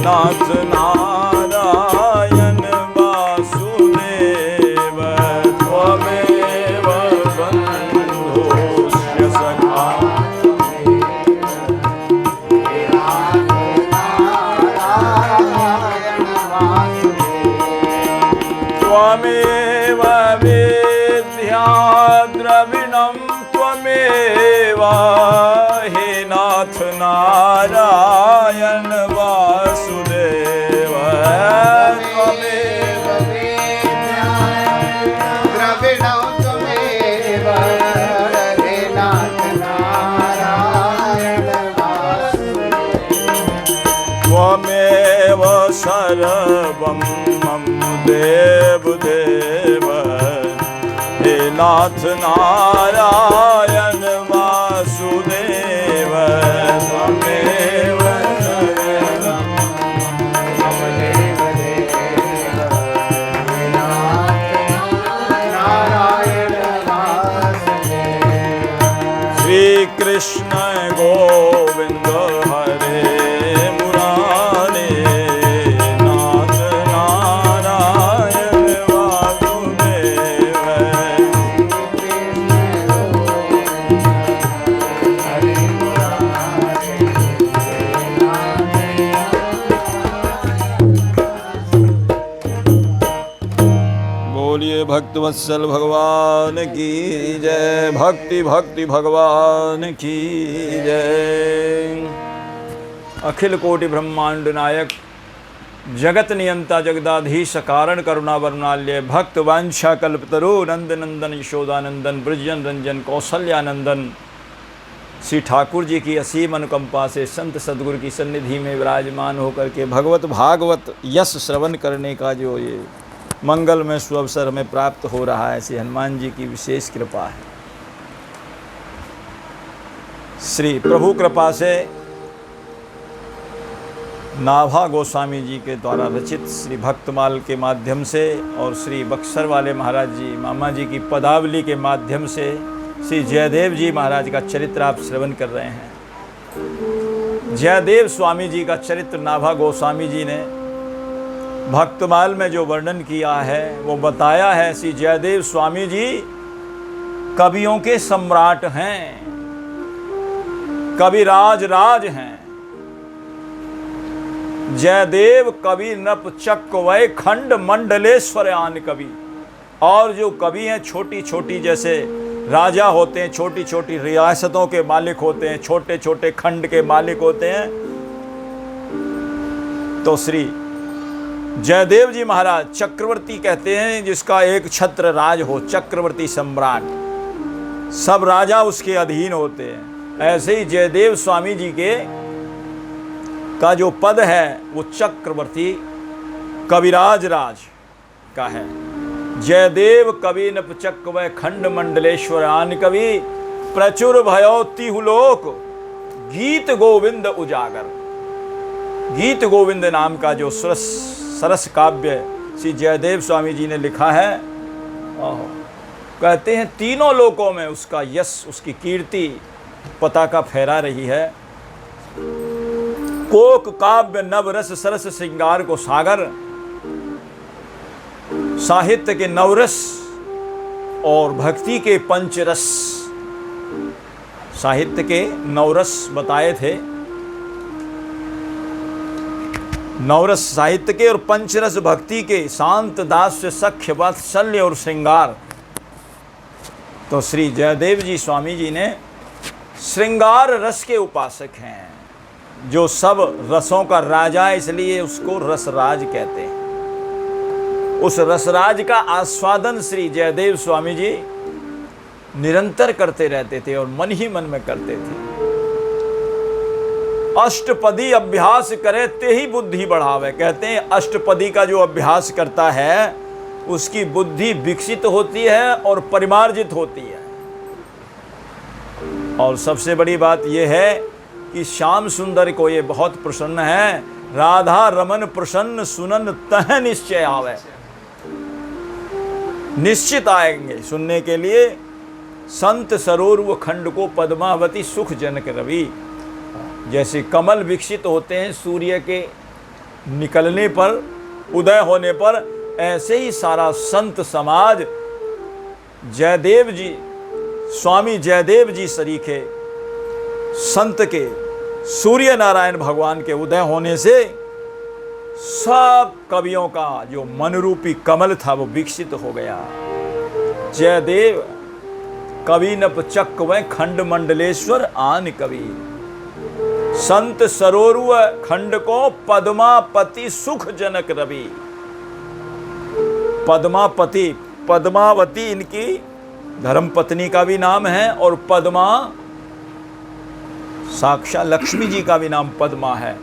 नाथ नारायण वासुदेव त्वमेव बन्धुश्च सखा त्वमेव विद्या द्रविणं त्वमेव हे नाथ नारायण वासुदेव त्वमेव विद्या द्रविणं त्वमेव हे नाथ नारायण वासुदेव त्वमेव सर्वं मम देवदेव हे नाथ नारायण वासुदेव त्वमेव सर्वं मम देवदेव हे नाथ नारायण वासुदेव श्री कृष्ण गोविंद हरे मुरारे नाथ नारायण वासुदेव बोलिए भक्तवत्सल भगवान की जय। भक्ति भक्ति भगवान की जय। अखिल कोटि ब्रह्मांड नायक जगत नियंता जगदाधीश कारण करुणा वरुणाल्य भक्त वांछा कल्पतरु नंद नंदन यशोदानंदन ब्रजन रंजन कौशल्यानंदन श्री ठाकुर जी की असीम अनुकंपा से संत सदगुरु की सन्निधि में विराजमान होकर के भगवत भागवत यश श्रवण करने का जो ये मंगल में सुअवसर हमें प्राप्त हो रहा है, ऐसी हनुमान जी की विशेष कृपा है। श्री प्रभु कृपा से नाभा गोस्वामी जी के द्वारा रचित श्री भक्तमाल के माध्यम से और श्री बक्सर वाले महाराज जी मामा जी की पदावली के माध्यम से श्री जयदेव जी महाराज का चरित्र आप श्रवण कर रहे हैं। जयदेव स्वामी जी का चरित्र नाभा गोस्वामी जी ने भक्तमाल में जो वर्णन किया है वो बताया है। श्री जयदेव स्वामी जी कवियों के सम्राट हैं, कविराज राज हैं। जयदेव कवि नप चक्र वै खंड मंडलेश्वर आन कवि। और जो कवि हैं छोटी छोटी जैसे राजा होते हैं, छोटी छोटी रियासतों के मालिक होते हैं, छोटे छोटे खंड के मालिक होते हैं। तो श्री जयदेव जी महाराज चक्रवर्ती कहते हैं जिसका एक छत्र राज हो, चक्रवर्ती सम्राट, सब राजा उसके अधीन होते हैं। ऐसे ही जयदेव स्वामी जी के का जो पद है वो चक्रवर्ती कविराज राज का है। जयदेव कवि नपचक व खंड मंडलेश्वर आन कवि प्रचुर भयो तिहु लोक गीत गोविंद उजागर। गीत गोविंद नाम का जो सरस काव्य श्री जयदेव स्वामी जी ने लिखा है, कहते हैं तीनों लोकों में उसका यश, उसकी कीर्ति पताका फहरा रही है। कोक काव्य नवरस सरस श्रृंगार को सागर, साहित्य के नवरस और भक्ति के पंचरस। साहित्य के नवरस बताए थे, नवरस साहित्य के और पंचरस भक्ति के, शांत दास्य सख्य वात्सल्य और श्रृंगार। तो श्री जयदेव जी स्वामी जी ने श्रृंगार रस के उपासक हैं, जो सब रसों का राजा, इसलिए उसको रसराज कहते हैं। उस रसराज का आस्वादन श्री जयदेव स्वामी जी निरंतर करते रहते थे और मन ही मन में करते थे। अष्टपदी अभ्यास करे ते ही बुद्धि बढ़ावे। कहते हैं अष्टपदी का जो अभ्यास करता है उसकी बुद्धि विकसित होती है और परिमार्जित होती है। और सबसे बड़ी बात यह है कि श्याम सुंदर को ये बहुत प्रसन्न है। राधा रमन प्रसन्न सुनन तह निश्चय आवे। निश्चित आएंगे सुनने के लिए। संत सरोवर खंड को पद्मावती सुख जनक रवि। जैसे कमल विकसित होते हैं सूर्य के निकलने पर, उदय होने पर, ऐसे ही सारा संत समाज जयदेव जी, स्वामी जयदेव जी सरीखे संत के, सूर्य नारायण भगवान के उदय होने से सब कवियों का जो मनरूपी कमल था वो विकसित हो गया। जयदेव कवि नप चक्र खंड मंडलेश्वर आन कवि, संत सरोरु खंड को पद्मापति सुख जनक रवि। पद्मापति, पद्मावती इनकी धर्म पत्नी का भी नाम है, और पद्मा साक्षात लक्ष्मी जी का भी नाम पद्मा है।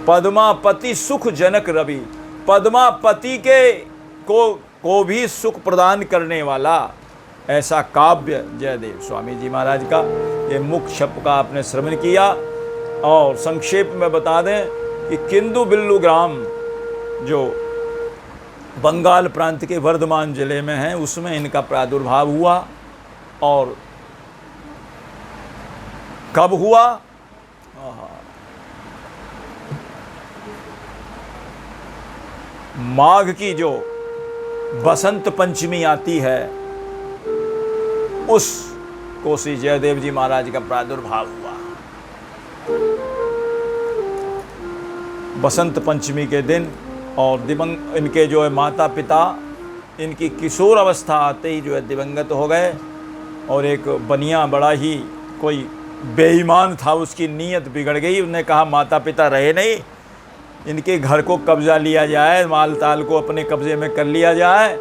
पद्मापति सुख जनक रवि, पद्मापति को भी सुख प्रदान करने वाला ऐसा काव्य जयदेव स्वामी जी महाराज का। ये मुख्य शब्द का आपने श्रवण किया। और संक्षेप में बता दें कि किंदु बिल्लू ग्राम जो बंगाल प्रांत के वर्धमान जिले में है, उसमें इनका प्रादुर्भाव हुआ। और कब हुआ? माघ की जो बसंत पंचमी आती है, उस कोसी जयदेव जी महाराज का प्रादुर्भाव हुआ। बसंत पंचमी के दिन, और इनके जो है माता पिता, इनकी किशोर अवस्था आते ही जो है दिवंगत हो गए। और एक बनिया बड़ा ही कोई बेईमान था, उसकी नीयत बिगड़ गई। उसने कहा माता पिता रहे नहीं, इनके घर को कब्जा लिया जाए, माल ताल को अपने कब्जे में कर लिया जाए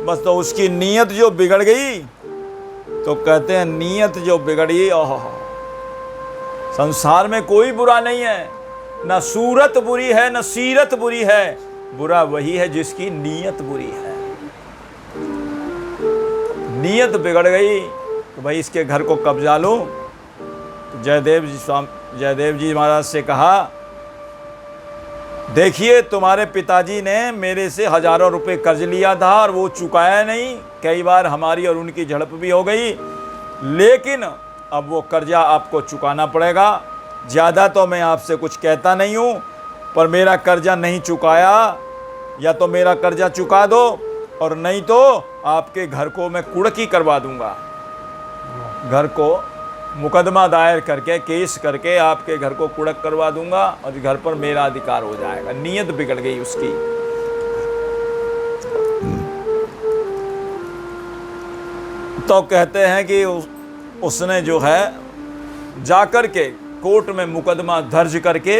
बस। तो उसकी नीयत जो बिगड़ गई, तो कहते हैं नीयत जो बिगड़ी, ओह, संसार में कोई बुरा नहीं है, ना सूरत बुरी है ना सीरत बुरी है, बुरा वही है जिसकी नीयत बुरी है। नीयत बिगड़ गई तो भाई इसके घर को कब्जा लो। तो जयदेव जी महाराज से कहा, देखिए तुम्हारे पिताजी ने मेरे से हजारों रुपए कर्ज लिया था और वो चुकाया नहीं, कई बार हमारी और उनकी झड़प भी हो गई, लेकिन अब वो कर्जा आपको चुकाना पड़ेगा। ज़्यादा तो मैं आपसे कुछ कहता नहीं हूँ, पर मेरा कर्जा नहीं चुकाया, या तो मेरा कर्जा चुका दो, और नहीं तो आपके घर को मैं कुड़की करवा दूंगा। घर को मुकदमा दायर करके, केस करके आपके घर को कुड़क करवा दूंगा, और घर पर मेरा अधिकार हो जाएगा। नीयत बिगड़ गई उसकी। तो कहते हैं कि उसने जो है जाकर के कोर्ट में मुकदमा दर्ज करके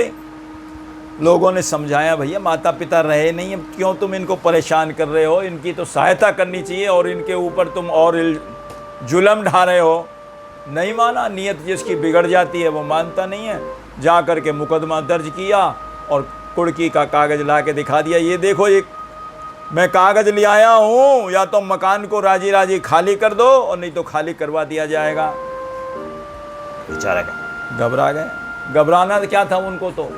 लोगों ने समझाया, भैया माता पिता रहे नहीं, अब क्यों तुम इनको परेशान कर रहे हो, इनकी तो सहायता करनी चाहिए, और इनके ऊपर तुम और जुल्म ढा रहे हो। नहीं माना। नियत जिसकी बिगड़ जाती है वो मानता नहीं है। जा कर के मुकदमा दर्ज किया और कुड़की का कागज़ ला के दिखा दिया, ये देखो ये मैं कागज़ ले आया हूँ, या तो मकान को राजी राजी खाली कर दो, और नहीं तो खाली करवा दिया जाएगा। बेचारे घबरा गए। घबराना क्या था उनको, तो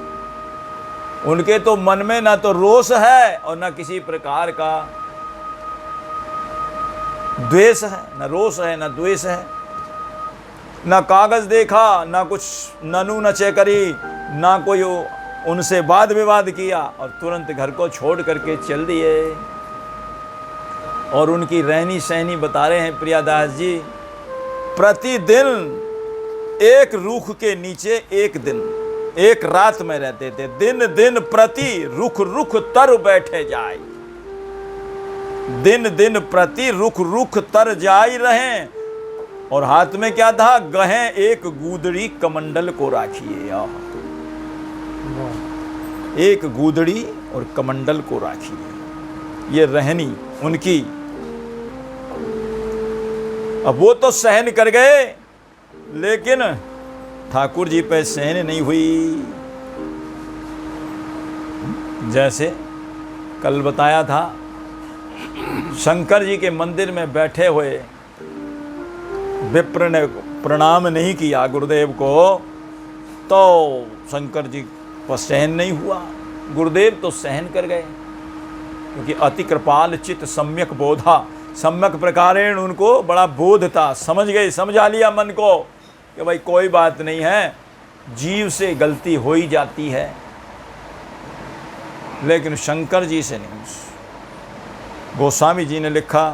उनके तो मन में ना तो रोष है और ना किसी प्रकार का द्वेष है, ना रोष है ना द्वेष है। ना कागज देखा, ना कुछ ननू नचे करी, ना कोई उनसे वाद विवाद किया, और तुरंत घर को छोड़ करके चल दिए। और उनकी रहनी सहनी बता रहे हैं प्रियादास जी, प्रतिदिन एक रूख के नीचे एक रात में रहते थे। दिन दिन प्रति रुख रुख तर बैठे जाए, दिन दिन प्रति रुख रुख तर जाई रहें। और हाथ में क्या था? गहें एक गूदड़ी कमंडल को राखिए। एक गूदड़ी और कमंडल को राखिए, ये रहनी उनकी। अब वो तो सहन कर गए, लेकिन ठाकुर जी पे सहन नहीं हुई। जैसे कल बताया था, शंकर जी के मंदिर में बैठे हुए विप्र ने प्रणाम नहीं किया गुरुदेव को, तो शंकर जी पर सहन नहीं हुआ। गुरुदेव तो सहन कर गए, क्योंकि अति कृपाल चित्त सम्यक बोधा, सम्यक प्रकारेण उनको बड़ा बोध था। समझ गए, समझा लिया मन को कि भाई कोई बात नहीं है, जीव से गलती हो ही जाती है, लेकिन शंकर जी से नहीं। गोस्वामी जी ने लिखा,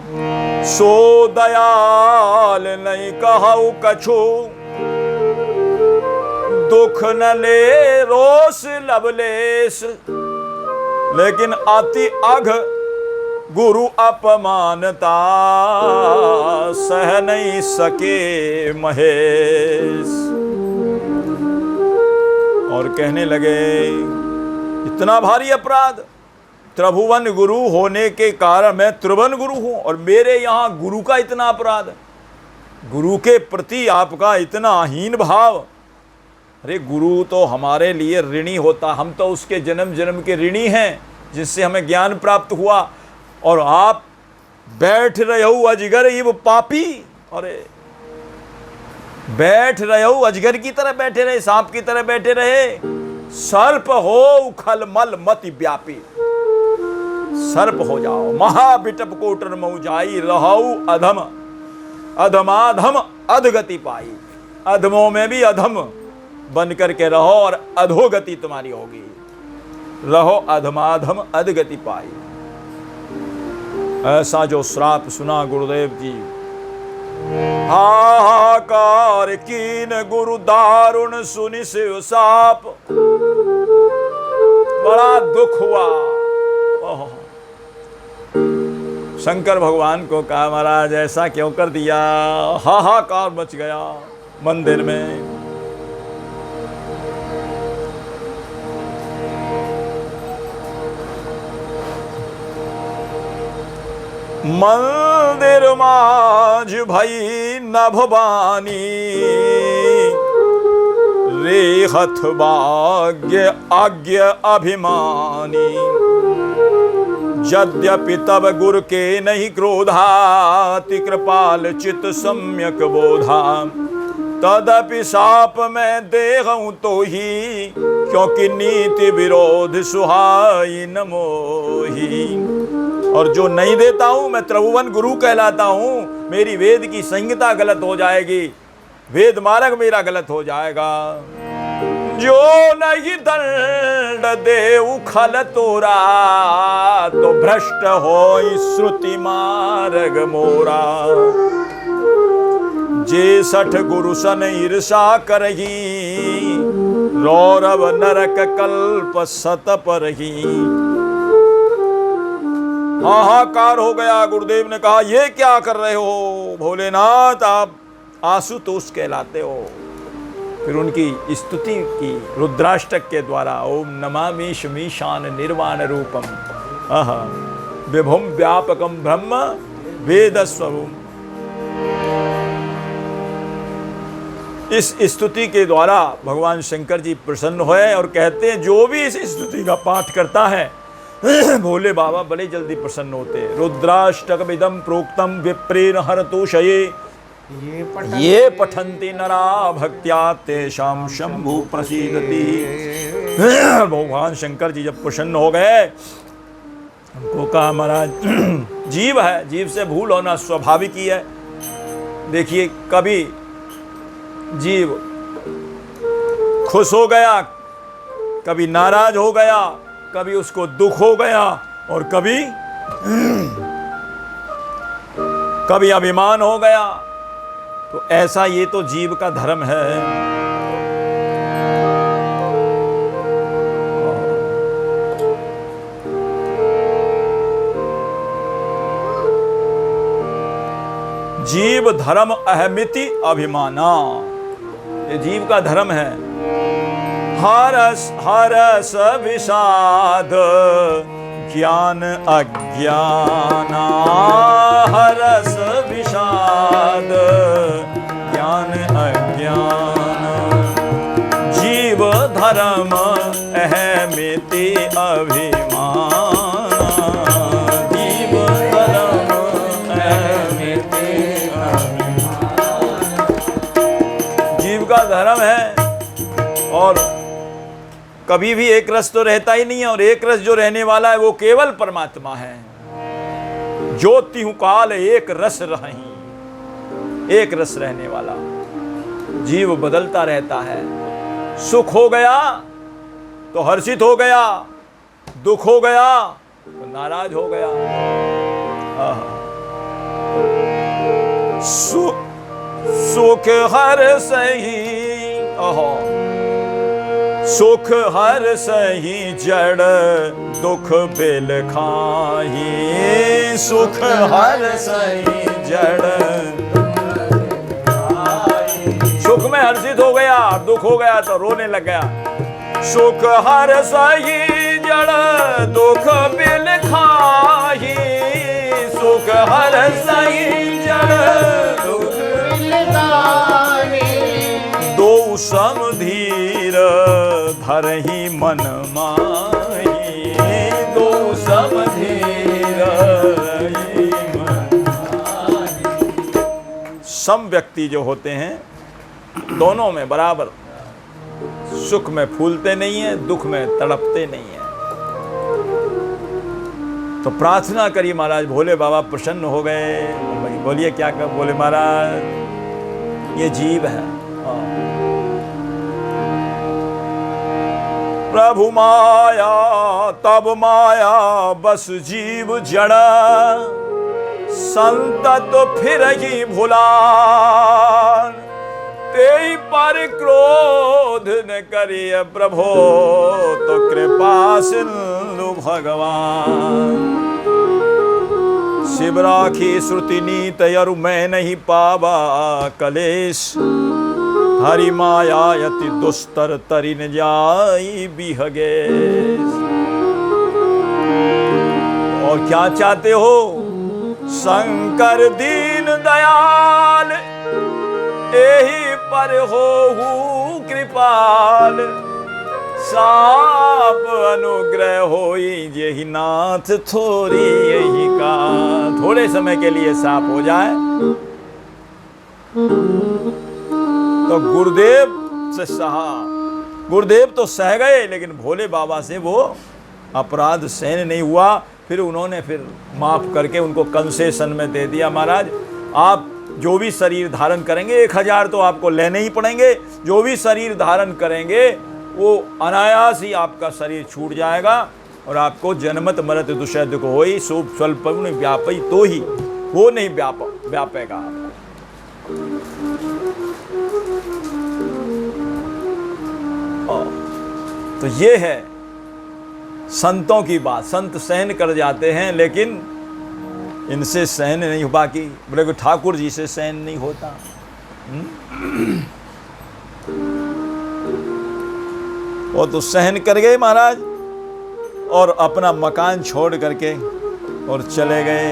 सो दयाल नहीं कहु कछु, दुख न ले रोष लवलेश, लेकिन अति अघ गुरु अपमानता, सह नहीं सके महेश। और कहने लगे, इतना भारी अपराध, त्रिभुवन गुरु होने के कारण मैं त्रिभुवन गुरु हूं और मेरे यहां गुरु का इतना अपराध, गुरु के प्रति आपका इतना हीन भाव। अरे गुरु तो हमारे लिए ऋणी होता, हम तो उसके जन्म जन्म के ऋणी हैं जिससे हमें ज्ञान प्राप्त हुआ, और आप बैठ रहे हो अजगर ये वो पापी। अरे बैठ रहे हो अजगर की तरह बैठे रहे, सांप की तरह बैठे रहे। सर्प हो उखल मल मति व्यापी, सर्प हो जाओ, महाबिटप कोटर मऊ जाई, रहो अधम अधमाधम अधगति पाई। अधमों में भी अधम बन करके रहो और अधोगति तुम्हारी होगी। रहो अधमाधम अधगति पाई। ऐसा जो श्राप सुना गुरुदेव जी, हाहाकार कीन गुरु दारुण सुनि शिव साप, बड़ा दुख हुआ। शंकर भगवान को कहा, महाराज ऐसा क्यों कर दिया? हाहाकार मच गया मंदिर में। मंदिर माझ भई नभवानी, रेहथ भाग्य आज्ञ अभिमानी। यद्यपि तब गुरु के नहीं क्रोधाति, कृपाल चित सम्यक बोधा। तदपि साप में देहूं तो ही, क्योंकि नीति विरोध सुहाई न मोही। और जो नहीं देता हूं मैं त्रिभुवन गुरु कहलाता हूं, मेरी वेद की संहिता गलत हो जाएगी, वेद मार्ग मेरा गलत हो जाएगा। जो नहीं दंड दे उखल तोरा, तो भ्रष्ट होई श्रुति मार्ग मोरा। जे सठ गुरु सन ईर्षा करही, रौरव नरक कल्प सत परही। हाहाकार हो गया। गुरुदेव ने कहा, ये क्या कर रहे हो भोलेनाथ, आप आशुतोष कहलाते हो। फिर उनकी स्तुति की रुद्राष्टक के द्वारा, ओम नमामि शमीशान निर्वाण रूपम विभुम व्यापकम ब्रह्म वेद स्वरूप। इस स्तुति के द्वारा भगवान शंकर जी प्रसन्न हुए और कहते हैं, जो भी इस स्तुति का पाठ करता है भोले बाबा बड़े जल्दी प्रसन्न होते हैं। रुद्राष्टकम इदम प्रोक्तम विप्रेण हरतोषये, ये पठन्ति नरा भक्त्या तेषां शंभु प्रसीदति। भगवान शंकर जी जब प्रसन्न हो गए, उनको कहा, महाराज जीव है, जीव से भूल होना स्वाभाविक ही है। देखिए, कभी जीव खुश हो गया, कभी नाराज हो गया, कभी उसको दुख हो गया, और कभी अभिमान हो गया। तो ऐसा ये तो जीव का धर्म है। जीव धर्म अहमिति अभिमाना, ये जीव का धर्म है। हरस हरस विषाद ज्ञान अज्ञाना, हरस विषाद ज्ञान अज्ञान। जीव धर्म अहमिति अभिमाना, जीव धर्म अहमिति अभिमाना। जीव का धर्म है, और कभी भी एक रस तो रहता ही नहीं है, और एक रस जो रहने वाला है वो केवल परमात्मा है। ज्योति हूं काल एक रस रही, एक रस रहने वाला। जीव बदलता रहता है। सुख हो गया तो हर्षित हो गया, दुख हो गया तो नाराज हो गया। सुख हर सही, सुख हर सही जड़ दुख बिल खाही, सुख हर सही जड़। सुख में हर्षित हो गया, दुख हो गया तो रोने लग गया। सुख हर सही जड़ दुख बिल खाही, सुख हर सही जड़ दुख बिल खाही। दो समधीर धरहि मन माही, दो समधीर धरहि मन माही। सम व्यक्ति जो होते हैं दोनों में बराबर, सुख में फूलते नहीं है, दुख में तड़पते नहीं है। तो प्रार्थना करिए महाराज, भोले बाबा प्रसन्न हो गए। बोलिए क्या कर, बोले महाराज ये जीव है, प्रभु माया तब माया बस जीव जड़ा, संत तो फिर ही भुला, तेई पर क्रोध न करिए प्रभो, तो कृपा सिंधु भगवान। शिव राखी श्रुति नीत यरु मैं नहीं पावा कलेश, हरि माया यति दुस्तर तरिन जाई बिहगे। और क्या चाहते हो शंकर दीन दयाल, एही पर होहु कृपाल, साप अनुग्रह होई जेहि नाथ थोरी यही का। थोड़े समय के लिए साप हो जाए तो गुरुदेव से सहा, गुरुदेव तो सह गए लेकिन भोले बाबा से वो अपराध सहन नहीं हुआ। फिर उन्होंने फिर माफ करके उनको कंसेशन में दे दिया, महाराज आप जो भी शरीर धारण करेंगे 1000 तो आपको लेने ही पड़ेंगे, जो भी शरीर धारण करेंगे वो अनायास ही आपका शरीर छूट जाएगा और आपको जन्मत मरत दुष्यद को होई शुभ स्वल्प व्यापी, तो ही वो नहीं व्यापेगा आपको। तो ये है संतों की बात। संत सहन कर जाते हैं लेकिन इनसे सहन नहीं हो, बाकी बोले को ठाकुर जी से सहन नहीं होता। वो तो सहन कर गए महाराज और अपना मकान छोड़ करके और चले गए।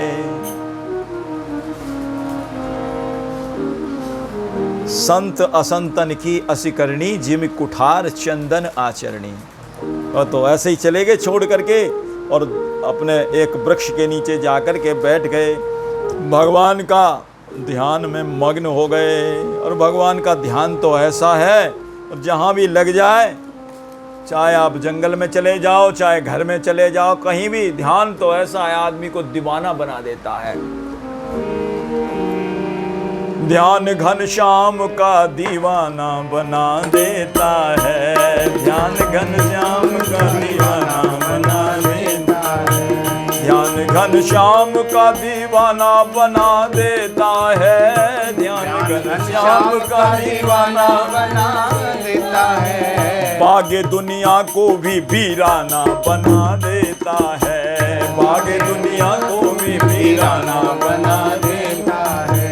संत असंतन की असिकरणी, जिम कुठार चंदन आचरणी। और तो ऐसे ही चले गए छोड़ करके और अपने एक वृक्ष के नीचे जाकर के बैठ गए, भगवान का ध्यान में मग्न हो गए। और भगवान का ध्यान तो ऐसा है और जहाँ भी लग जाए, चाहे आप जंगल में चले जाओ चाहे घर में चले जाओ, कहीं भी ध्यान तो ऐसा है आदमी को दीवाना बना देता है। ध्यान घनश्याम का दीवाना बना देता है, ध्यान घनश्याम का दीवाना बना देता है, ध्यान घनश्याम का दीवाना बना देता है, ध्यान घनश्याम का दीवाना बना देता है। बागे दुनिया को भी वीराना बना देता है, बागे दुनिया को भी वीराना बना देता है,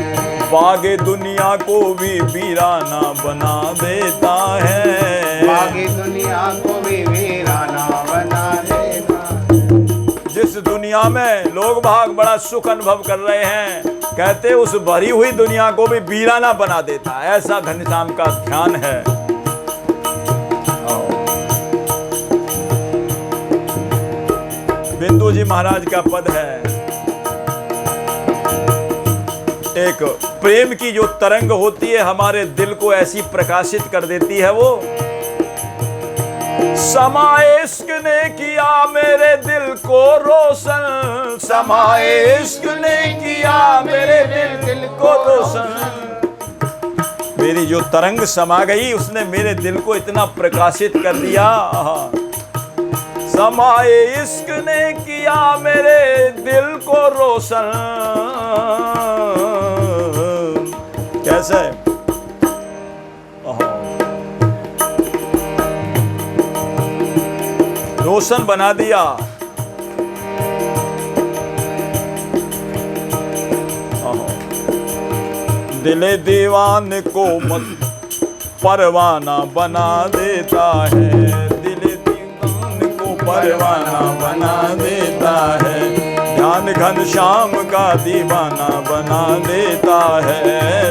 बागे दुनिया को भी वीराना बना देता है, बागी दुनिया को भी वीराना बना देता है। जिस दुनिया में लोग भाग बड़ा सुख अनुभव कर रहे हैं, कहते उस भरी हुई दुनिया को भी वीराना बना देता है। ऐसा घनश्याम का ध्यान है। बिंदु जी महाराज का पद है, एक प्रेम की जो तरंग होती है हमारे दिल को ऐसी प्रकाशित कर देती है। वो समा इश्क ने किया मेरे दिल को रोशन, समा इश्क ने किया मेरे दिल को रोशन। मेरी जो तरंग समा गई उसने मेरे दिल को इतना प्रकाशित कर दिया। समाए इश्क ने किया मेरे दिल को रोशन। कैसे? रोशन बना दिया। दिले दीवान को मत परवाना बना देता है, दिले दीवान को परवाना बना देता है, ध्यान घनश्याम का दीवाना बना देता है,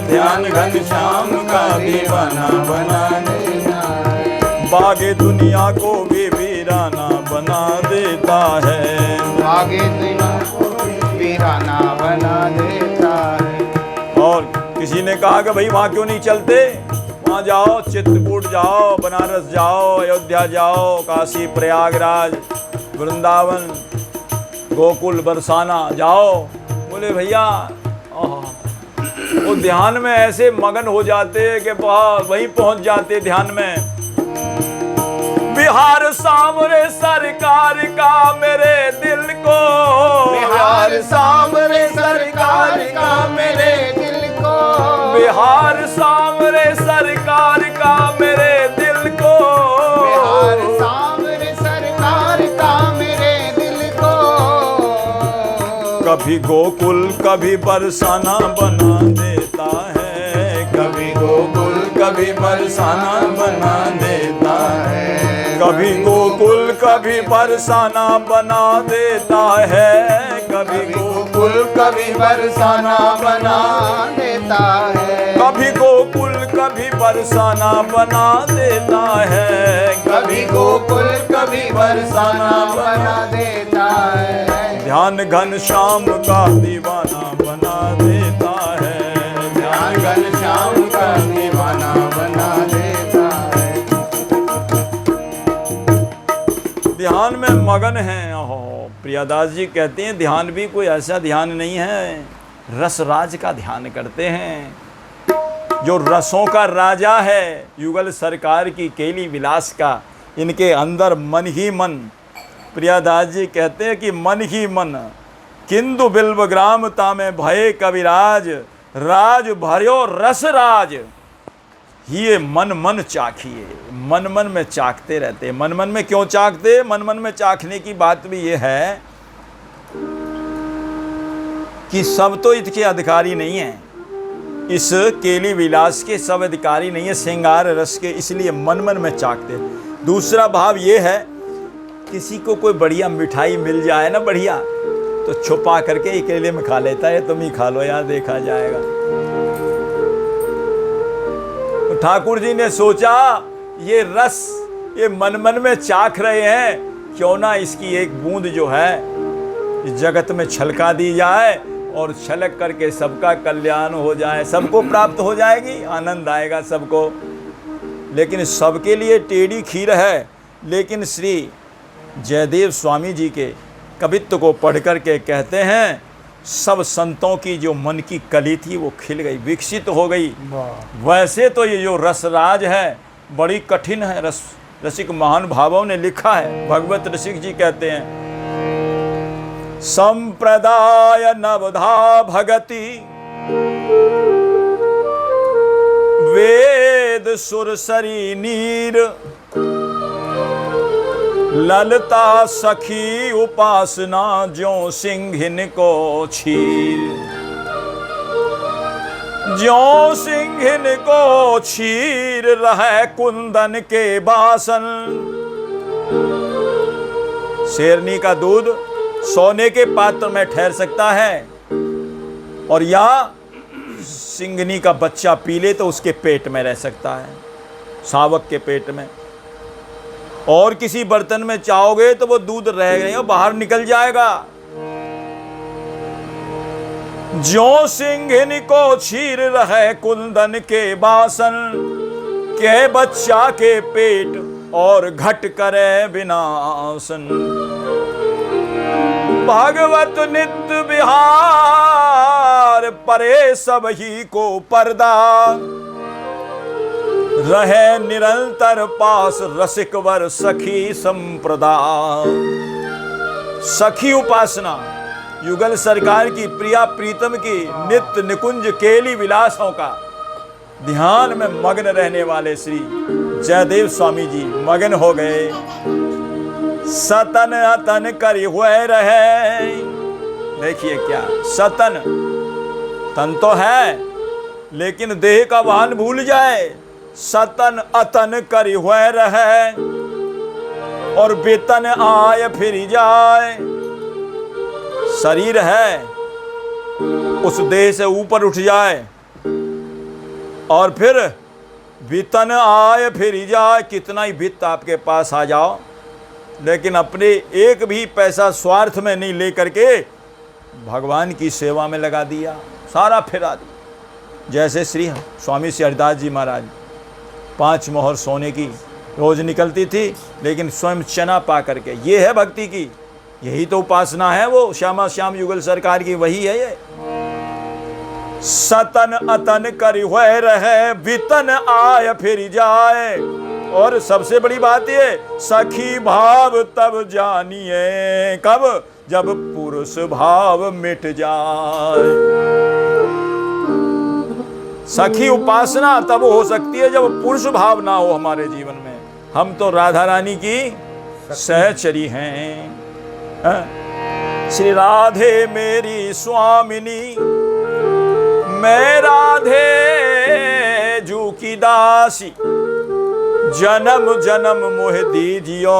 ध्यान घनश्याम का दीवाना बना देता है, बागे दुनिया को भी वीराना बना देता है, बागे दुनिया को भी वीराना बना देता है। और किसी ने कहा कि भाई वहाँ क्यों नहीं चलते, वहाँ जाओ, चित्रकूट जाओ, बनारस जाओ, अयोध्या जाओ, काशी प्रयागराज, वृंदावन, गोकुल, बरसाना जाओ। बोले भैया वो ध्यान में ऐसे मगन हो जाते कि वहीं पहुँच जाते ध्यान में। बिहार सामरे सरकार का मेरे दिल को, बिहार सामरे सरकार का मेरे दिल को, बिहार सामरे सरकार का मेरे दिल को, बिहार सामरे सरकार का मेरे दिल को, कभी गोकुल कभी बरसाना बना देता है, कभी गोकुल कभी बरसाना बना देता है, कभी गोकुल कभी बरसाना बना देता है, कभी गोकुल कभी बरसाना बना देता है, कभी गोकुल कभी बरसाना बना देता है, कभी गोकुल कभी बरसाना बना देता है, ध्यान घनश्याम का दीवाना बना देता है, ध्यान घनश्याम का दीवाना बना देता है। ध्यान में मगन हैं। प्रियादास जी कहते हैं ध्यान भी कोई ऐसा ध्यान नहीं है, रस राज का ध्यान करते हैं, जो रसों का राजा है, युगल सरकार की केली विलास का, इनके अंदर मन ही मन। प्रियादास जी कहते हैं कि मन ही मन, किंदु बिल्व ग्राम तामे भये कविराज, राज भर्यो रस राज, ये मन मन चाखिए। मन मन में चाखते रहते। मन मन में क्यों चाखते? मन मन में चाखने की बात भी ये है कि सब तो इसके अधिकारी नहीं हैं, इस केली विलास के सब अधिकारी नहीं है, श्रृंगार रस के, इसलिए मन मन में चाखते। दूसरा भाव ये है, किसी को कोई बढ़िया मिठाई मिल जाए ना बढ़िया, तो छुपा करके अकेले में खा लेता है, तुम ही खा लो यार, देखा जाएगा। ठाकुर जी ने सोचा ये रस ये मन मन में चाख रहे हैं, क्यों ना इसकी एक बूंद जो है इस जगत में छलका दी जाए और छलक करके सबका कल्याण हो जाए, सबको प्राप्त हो जाएगी, आनंद आएगा सबको। लेकिन सबके लिए टेढ़ी खीर है। लेकिन श्री जयदेव स्वामी जी के कवित्व को पढ़ करके कहते हैं सब संतों की जो मन की कली थी वो खिल गई, विकसित हो गई। वैसे तो ये जो रसराज है बड़ी कठिन है। रसिक महान भावों ने लिखा है, भगवत रसिक जी कहते हैं संप्रदाय नवधा भगति वेद सुरसरी नीर, ललता सखी उपासना ज्यों सिंहिन को छीर, ज्यों सिंहिन को छीर रहे कुंदन के बासन। शेरनी का दूध सोने के पात्र में ठहर सकता है, और या सिंघनी का बच्चा पी ले तो उसके पेट में रह सकता है, शावक के पेट में। और किसी बर्तन में चाहोगे तो वो दूध रह गए बाहर निकल जाएगा। ज्यों सिंघिन को छीर रहे कुंदन के बासन, के बच्चा के पेट और घट करे विनाशन। भागवत नित्य विहार परे सब ही को पर्दा, रहे निरंतर पास रसिक वर सखी संप्रदाय। सखी उपासना युगल सरकार की प्रिया प्रीतम की नित्य निकुंज केली विलासों का ध्यान में मग्न रहने वाले श्री जयदेव स्वामी जी मग्न हो गए। सतन अतन करी हुए रहे। देखिए क्या सतन, तन तो है लेकिन देह का भान भूल जाए। सतन अतन करी हुए रहे और वेतन आए फिर जाए। शरीर है उस देह से ऊपर उठ जाए और फिर वेतन आए फिर जाए। कितना ही वित्त आपके पास आ जाओ लेकिन अपने एक भी पैसा स्वार्थ में नहीं लेकर के भगवान की सेवा में लगा दिया, सारा फिरा दिया। जैसे श्री स्वामी श्री हरिदास जी महाराज 5 मोहर सोने की रोज निकलती थी लेकिन स्वयं चना पा करके, ये है भक्ति की, यही तो उपासना है। वो श्यामा श्याम युगल सरकार की वही है ये। सतन अतन करी हुए रहे वितन आय फिर जाए। और सबसे बड़ी बात ये सखी भाव तब जानिए कब, जब पुरुष भाव मिट जाए। सखी उपासना तब हो सकती है जब पुरुष भाव ना हो हमारे जीवन में। हम तो राधा रानी की सहचरी हैं। श्री राधे मेरी स्वामिनी, मैं राधे जू की दासी। जन्म जन्म मोह दीजियो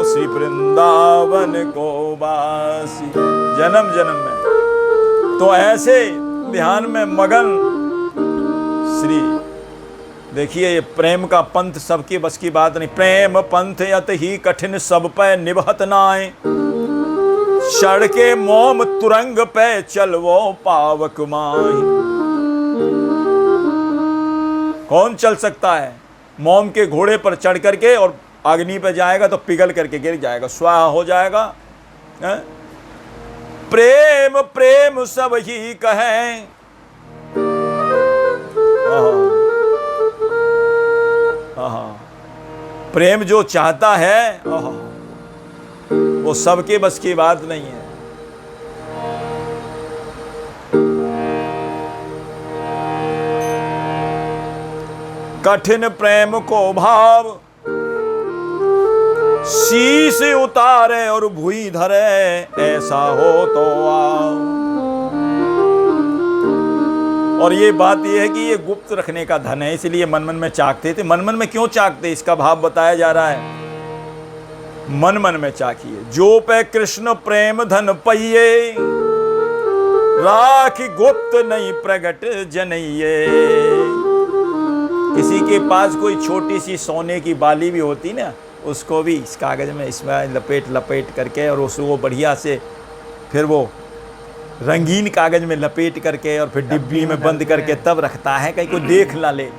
श्री वृंदावन को बासी। जन्म जन्म में तो ऐसे ध्यान में मगन श्री। देखिए ये प्रेम का पंथ सबकी बस की बात नहीं। प्रेम पंथ अत ही कठिन सब पे निभत नाय। चढ़ के मोम तुरंग पे चलवो पावक माही। कौन चल सकता है मोम के घोड़े पर चढ़ करके और अग्नि पे जाएगा तो पिघल करके गिर जाएगा, स्वाहा हो जाएगा। प्रेम प्रेम सब ही कहें। प्रेम जो चाहता है वो सबके बस की बात नहीं है। कठिन प्रेम को भाव शीश उतारे और भुई धरे, ऐसा हो तो आओ। और ये बात ये है कि ये गुप्त रखने का धन है, इसलिए मन मन में चाकते थे। मन मन में क्यों चाकते, इसका भाव बताया जा रहा है। मन मन में चाकिए। जो पे कृष्ण प्रेम धन पइये, राखी गुप्त नहीं प्रगट जनइये। किसी के पास कोई छोटी सी सोने की बाली भी होती ना, उसको भी इस कागज़ में इसमें लपेट करके और उसको बढ़िया से फिर वो रंगीन कागज़ में लपेट करके और फिर डिब्बी में बंद करके तब रखता है, कहीं कोई देख ना ले।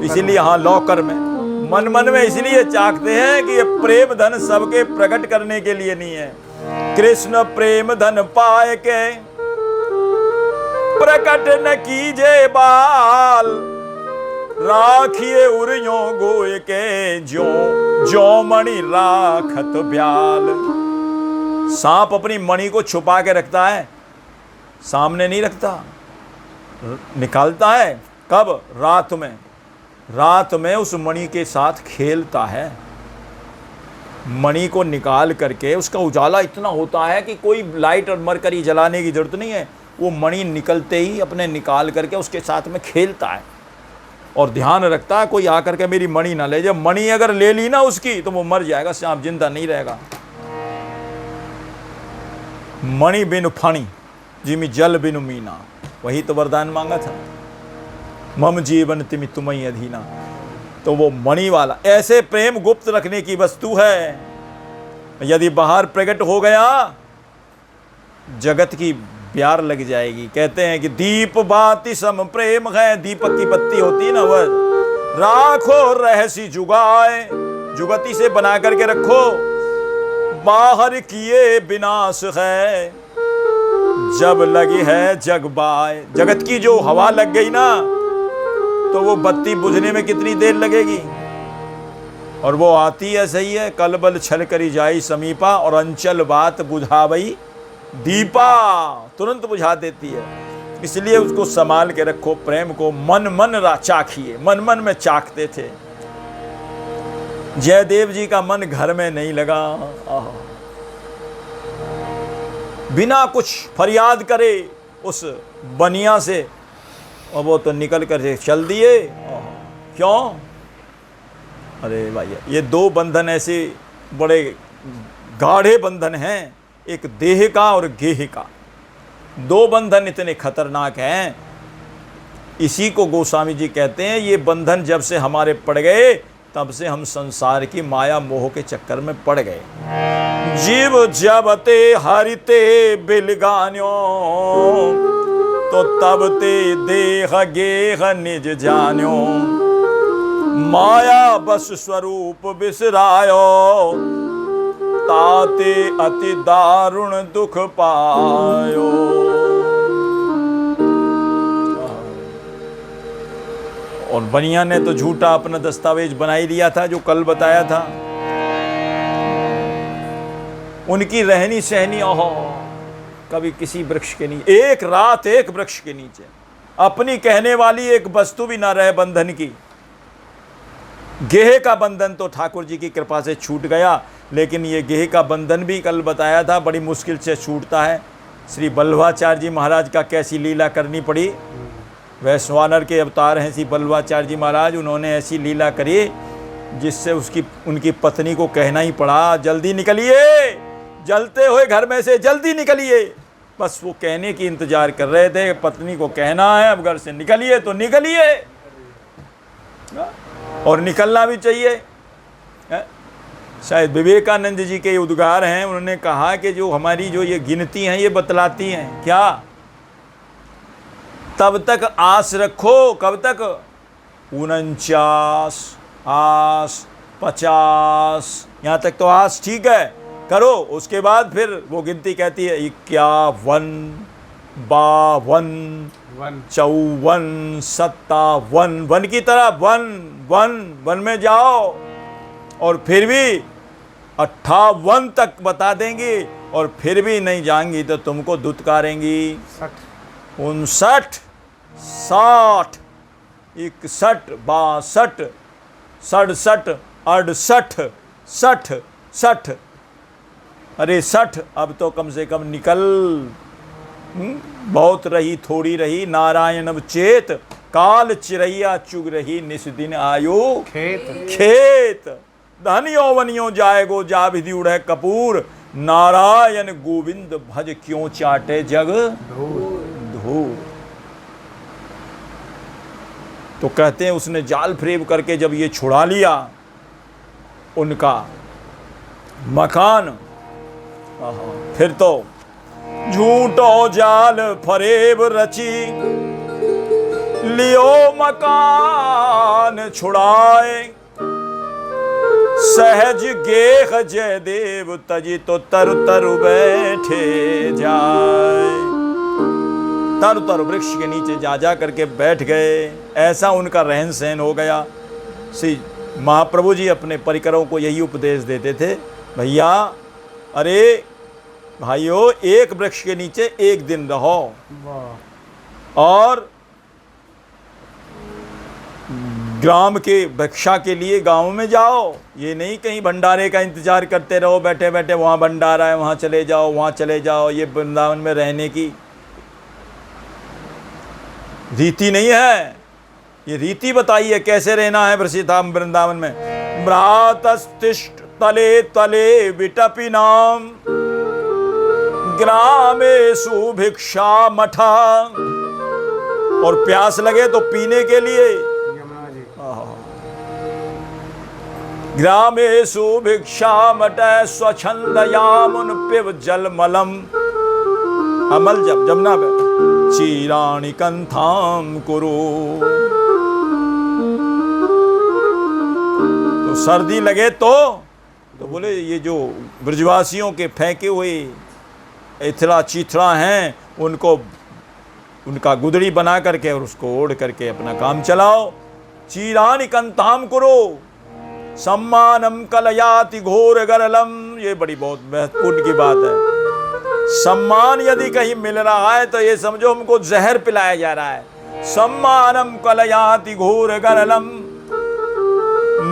इसीलिए हाँ लॉकर में मन मन में इसलिए चाहते हैं कि ये प्रेम धन सबके प्रकट करने के लिए नहीं है। कृष्ण प्रेम धन पाए के प्रकट न कीजे बाल, राखिए उरियों गोए के जो जो मणि राखत ब्याल। सांप अपनी मणि को छुपा के रखता है, सामने नहीं रखता, निकालता है। कब? रात में। रात में उस मणि के साथ खेलता है। मणि को निकाल करके उसका उजाला इतना होता है कि कोई लाइट और मरकरी जलाने की जरूरत नहीं है। वो मणि निकलते ही अपने निकाल करके उसके साथ में खेलता है और ध्यान रखता है कोई आकर के मेरी मणि ना ले जाए। मणि अगर ले ली ना उसकी तो वो मर जाएगा, सांप जिंदा नहीं रहेगा। मणि बिनु फणी जिमि जल बिनु मीना, वही तो वरदान मांगा था। मम जीवन तिमि तुम्हें अधीना। तो वो मणि वाला ऐसे प्रेम गुप्त रखने की वस्तु है। यदि बाहर प्रकट हो गया जगत की प्यार लग जाएगी। कहते हैं कि दीप बाती सम प्रेम है। दीपक की बत्ती होती है ना, वह राखो रहसी जुगाए, जुगती से बना करके रखो, बाहर किए विनाश है। जब लगी है जग बाय, जगत की जो हवा लग गई ना तो वो बत्ती बुझने में कितनी देर लगेगी। और वो आती है, सही है, कलबल छल करी जाई समीपा और अंचल बात बुझावई दीपा, तुरंत बुझा देती है। इसलिए उसको संभाल के रखो, प्रेम को मन मन चाखिए। मन मन में चाखते थे। जयदेव जी का मन घर में नहीं लगा। बिना कुछ फरियाद करे उस बनिया से, और वो तो निकल कर चल दिए। क्यों? अरे भाई, ये दो बंधन ऐसे बड़े गाढ़े बंधन हैं, एक देह का और गेह का। दो बंधन इतने खतरनाक हैं। इसी को गोस्वामी जी कहते हैं, ये बंधन जब से हमारे पड़ गए तब से हम संसार की माया मोह के चक्कर में पड़ गए। जीव जब ते हरिते बिलगान्यो तो तब ते देह गेह निज जान्यो, माया बस स्वरूप बिसरायो, ताते अति दारुण दुख पायो। और बनिया ने तो झूठा अपना दस्तावेज बना ही लिया था, जो कल बताया था। उनकी रहनी सहनी, ओहो, कभी किसी वृक्ष के नीचे, एक रात एक वृक्ष के नीचे, अपनी कहने वाली एक वस्तु भी ना रहे बंधन की। गेह का बंधन तो ठाकुर जी की कृपा से छूट गया, लेकिन ये गेह का बंधन भी कल बताया था बड़ी मुश्किल से छूटता है। श्री बल्लभाचार्य जी महाराज का कैसी लीला करनी पड़ी। वैश्वानर के अवतार हैं श्री बल्लभाचार्य जी महाराज, उन्होंने ऐसी लीला करी जिससे उनकी पत्नी को कहना ही पड़ा, जल्दी निकलिए, जलते हुए घर में से जल्दी निकलिए। बस वो कहने की इंतजार कर रहे थे, पत्नी को कहना है अब घर से निकलिए तो निकलिए, और निकलना भी चाहिए। शायद विवेकानंद जी के उद्गार हैं, उन्होंने कहा कि जो हमारी जो ये गिनती हैं ये बतलाती हैं क्या, तब तक आस रखो, कब तक, 49 आस 50, यहाँ तक तो आस ठीक है, करो। उसके बाद फिर वो गिनती कहती है 51, 52, 54, 57, वन की तरह वन में जाओ। और फिर भी 58 तक बता देंगी, और फिर भी नहीं जाएंगी तो तुमको दुत्कारेंगी। 59, 60, 61, 62, 67, 68, 60, 60, अरे 60, अब तो कम से कम निकल। बहुत रही थोड़ी रही नारायण अब चेत, काल चिरैया चुग रही निस दिन आयु खेत। धन यौवनियों जाएगो जा विधि उड़े कपूर, नारायण गोविंद भज क्यों चाटे जग धूर। तो कहते हैं उसने जाल फ्रेब करके जब ये छुड़ा लिया उनका मकान, फिर तो झूठो जाल फरेब रची, लियो मकान छुड़ाए, सहज गेह जयदेव तजी तो तरु तरु बैठे जाए। तरु तरु वृक्ष के नीचे जा करके बैठ गए। ऐसा उनका रहन सहन हो गया। श्री महाप्रभु जी अपने परिकरों को यही उपदेश देते थे, भैया, अरे भाइयों, एक वृक्ष के नीचे एक दिन रहो और ग्राम के भिक्षा के लिए गांव में जाओ। ये नहीं कहीं भंडारे का इंतजार करते रहो, बैठे बैठे वहाँ भंडारा है वहाँ चले जाओ, वहाँ चले जाओ। ये वृंदावन में रहने की रीति नहीं है। ये रीति बताई है कैसे रहना है वृंदावन में। भ्रातस्तिष्ठ तले तले विटपि नाम, ग्रामेषु भिक्षा मठा। और प्यास लगे तो पीने के लिए ग्रामेषु भिक्षा मठ, स्वच्छंदयामुन पिब जलमलम। अमल जब जमुना में चीराणि कंथाम कुरु। तो सर्दी लगे तो बोले ये जो ब्रजवासियों के फेंके हुए इथड़ा चीथड़ा हैं उनको उनका गुदड़ी बना करके और उसको ओढ़ करके अपना काम चलाओ। चीरानि कंताम करो सम्मानम कलयाति घोर गरलम। ये बड़ी बहुत महत्वपूर्ण की बात है। सम्मान यदि कहीं मिल रहा है तो ये समझो हमको जहर पिलाया जा रहा है। सम्मानम कलयाति घोर गरलम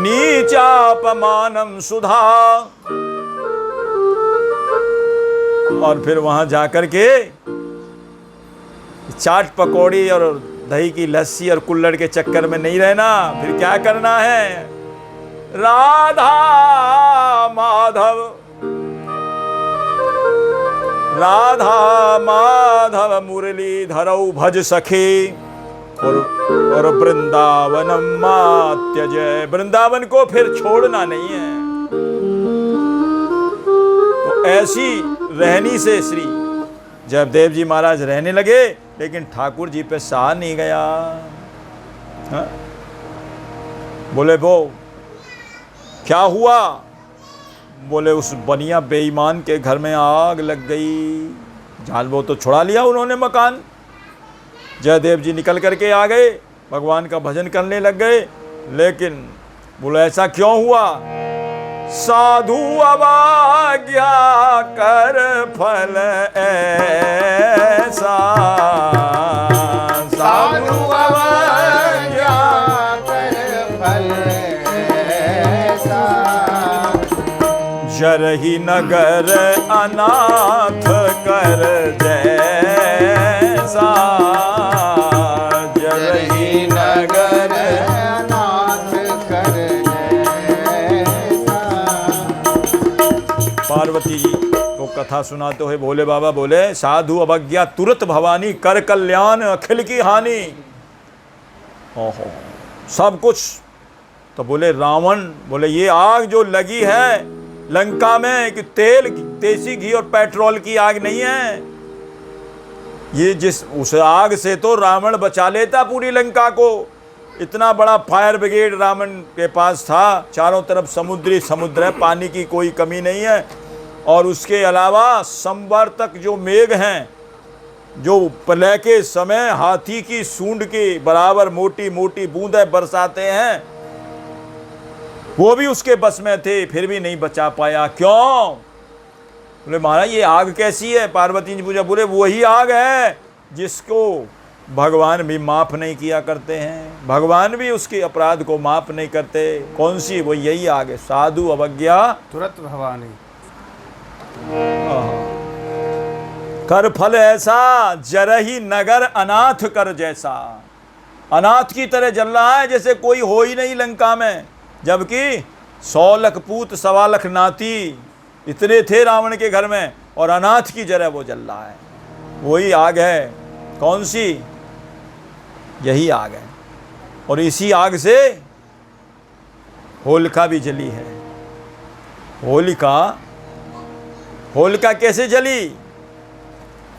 नीचापमानम सुधा। और फिर वहां जाकर के चाट पकौड़ी और दही की लस्सी और कुल्हड़ के चक्कर में नहीं रहना। फिर क्या करना है? राधा माधव राधा माधव मुरली धरौ भज सखे और वृंदावनम मात्य जय। वृंदावन को फिर छोड़ना नहीं है। तो ऐसी रहनी से श्री जयदेव जी महाराज रहने लगे, लेकिन ठाकुर जी पे सहा नहीं गया। हाँ? बोले वो क्या हुआ? बोले उस बनिया बेईमान के घर में आग लग गई। जान वो तो छुड़ा लिया उन्होंने मकान। जयदेव जी निकल करके आ गए, भगवान का भजन करने लग गए, लेकिन बोले ऐसा क्यों हुआ? साधु अवज्ञा कर फल ऐसा। साधु अवज्ञा कर फल ऐसा। जरहि नगर अनाथ कर जैसा। जरहि नगर अनाथ कर जैसा। पार्वती जी को कथा सुनाते हुए भोले बाबा बोले साधु अवज्ञा तुरत भवानी कर कल्याण अखिल की हानि। ओहो सब कुछ। तो बोले रावण बोले ये आग जो लगी है लंका में कि तेल देसी घी और पेट्रोल की आग नहीं है। ये जिस उस आग से तो रावण बचा लेता पूरी लंका को। इतना बड़ा फायर ब्रिगेड रावण के पास था। चारों तरफ समुद्री समुद्र है, पानी की कोई कमी नहीं है। और उसके अलावा संवर्तक जो मेघ हैं, जो प्रलय के समय हाथी की सूंड के बराबर मोटी मोटी बूंदें बरसाते हैं, वो भी उसके बस में थे, फिर भी नहीं बचा पाया। क्यों? बोले महाराज ये आग कैसी है? पार्वती जी पूछा। बोले वही आग है जिसको भगवान भी माफ नहीं किया करते हैं। भगवान भी उसके अपराध को माफ नहीं करते। कौन सी? वो यही आग है, साधु अवज्ञा तुरत भवानी कर फल ऐसा। जरहि नगर अनाथ कर जैसा। अनाथ की तरह जल रहा है जैसे कोई हो ही नहीं लंका में, जबकि 100 लाख पूत 1.25 लाख नाती इतने थे रावण के घर में, और अनाथ की जगह वो जल रहा है। वही आग है। कौन सी? यही आग है। और इसी आग से होलिका भी जली है। होलिका कैसे जली?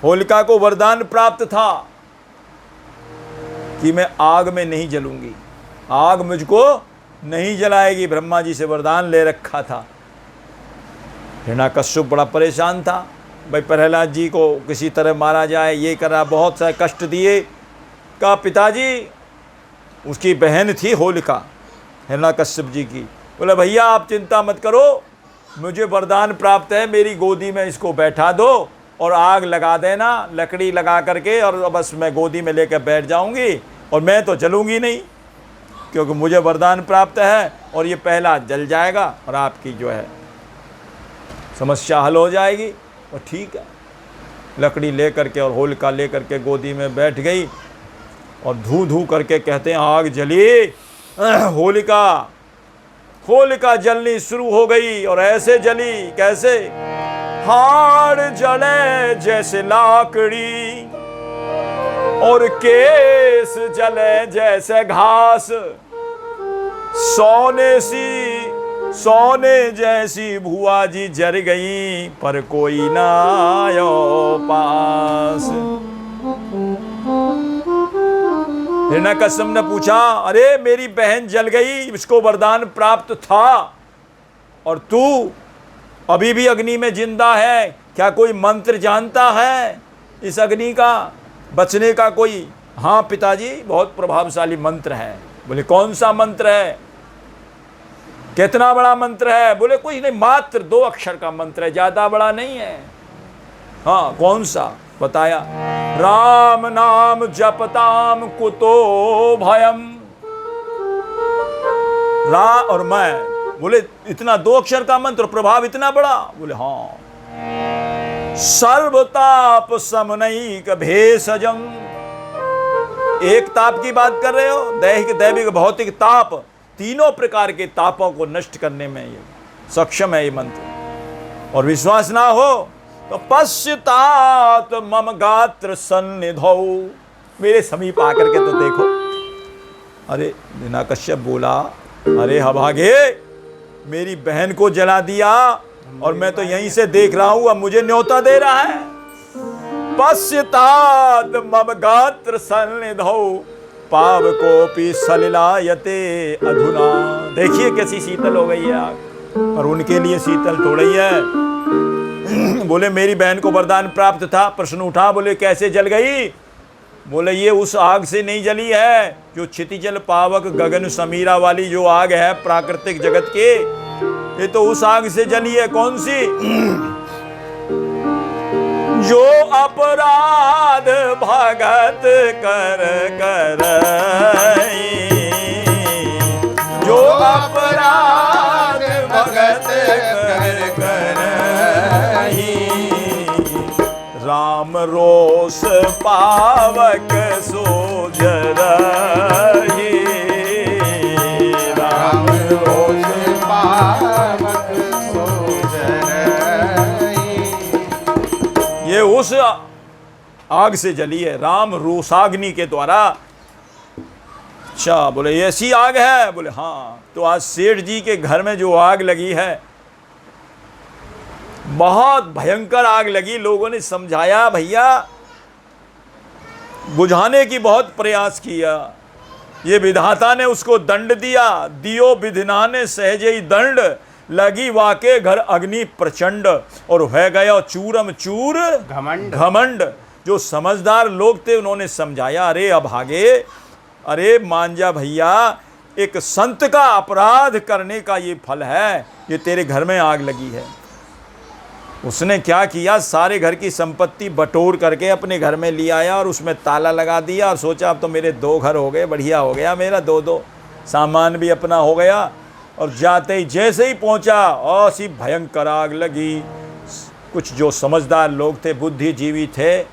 होलिका को वरदान प्राप्त था कि मैं आग में नहीं जलूंगी, आग मुझको नहीं जलाएगी। ब्रह्मा जी से वरदान ले रखा था। हिरण्याकश्यप बड़ा परेशान था, भाई प्रहलाद जी को किसी तरह मारा जाए, ये करा, बहुत सारे कष्ट दिए। का पिताजी, उसकी बहन थी होलिका हिरण्याकश्यप जी की, बोले भैया आप चिंता मत करो, मुझे वरदान प्राप्त है, मेरी गोदी में इसको बैठा दो और आग लगा देना, लकड़ी लगा करके, और बस मैं गोदी में लेकर बैठ जाऊंगी और मैं तो जलूंगी नहीं, क्योंकि मुझे वरदान प्राप्त है और ये पहला जल जाएगा और आपकी जो है समस्या हल हो जाएगी। और ठीक है, लकड़ी ले करके और होलिका ले करके गोदी में बैठ गई और धू धू करके कहते हैं आग जली। होलिका जलनी शुरू हो गई और ऐसे जली, कैसे? हाड़ जले जैसे लाकड़ी और केस जले जैसे घास, सोने जैसी भुआ जी जर गई पर कोई ना आयो पास। हिरण्याकश्यप ने पूछा, अरे मेरी बहन जल गई, इसको वरदान प्राप्त था और तू अभी भी अग्नि में जिंदा है, क्या कोई मंत्र जानता है इस अग्नि का? बचने का कोई? हाँ पिताजी, बहुत प्रभावशाली मंत्र है। बोले कौन सा मंत्र है? कितना बड़ा मंत्र है? बोले कोई नहीं, मात्र 2 अक्षर का मंत्र है, ज्यादा बड़ा नहीं है। हाँ कौन सा? बताया, राम नाम जपताम कुतो भयम। रा और मैं, बोले इतना 2 अक्षर का मंत्र, प्रभाव इतना बड़ा? बोले हाँ। सर्वताप समनैक भेषजम। एक ताप की बात कर रहे हो, दैहिक दैविक भौतिक ताप, तीनों प्रकार के तापों को नष्ट करने में ये सक्षम है ये मंत्र। और विश्वास ना हो तो पश्चात मम गात्र सन्निधौ, मेरे समीप आकर के तो देखो। अरे हिरण्यकश्यप बोला, अरे हभागे, मेरी बहन को जला दिया और मैं तो यहीं से देख रहा हूं, अब मुझे न्योता दे रहा है। पश्चात मम गात्र सन्निधौ पावकोपि सलिलायते अधुना। देखिए कैसी शीतल हो गई है आग, और उनके लिए शीतल थोड़ी है। बोले मेरी बहन को वरदान प्राप्त था। प्रश्न उठा, बोले कैसे जल गई? बोले ये उस आग से नहीं जली है जो क्षितिजल पावक गगन समीरा वाली जो आग है प्राकृतिक जगत के, ये तो उस आग से जली है। कौन सी? जो अपराध भगत कर कर, जो अपराध भगत कर कर, राम रोष पावक सोजर, राम रोष पावक सोजर। ये उस आग से जली है, राम रोषाग्नि के द्वारा। अच्छा, बोले ऐसी आग है? बोले हाँ। तो आज सेठ जी के घर में जो आग लगी है, बहुत भयंकर आग लगी। लोगों ने समझाया, भैया बुझाने की बहुत प्रयास किया, ये विधाता ने उसको दंड दिया। दियो विधिनाने सहजे ही दंड, लगी वाके घर अग्नि प्रचंड, और है गया चूरम चूर घमंड। घमंड। जो समझदार लोग थे उन्होंने समझाया, अरे अभागे, अरे मान जा भैया, एक संत का अपराध करने का ये फल है, ये तेरे घर में आग लगी है। उसने क्या किया, सारे घर की संपत्ति बटोर करके अपने घर में ले आया और उसमें ताला लगा दिया और सोचा अब तो मेरे 2 घर हो गए, बढ़िया हो गया मेरा, 2 सामान भी अपना हो गया। और जाते ही जैसे ही पहुंचा, ऐसी भयंकर आग लगी। कुछ जो समझदार लोग थे, बुद्धिजीवी थे,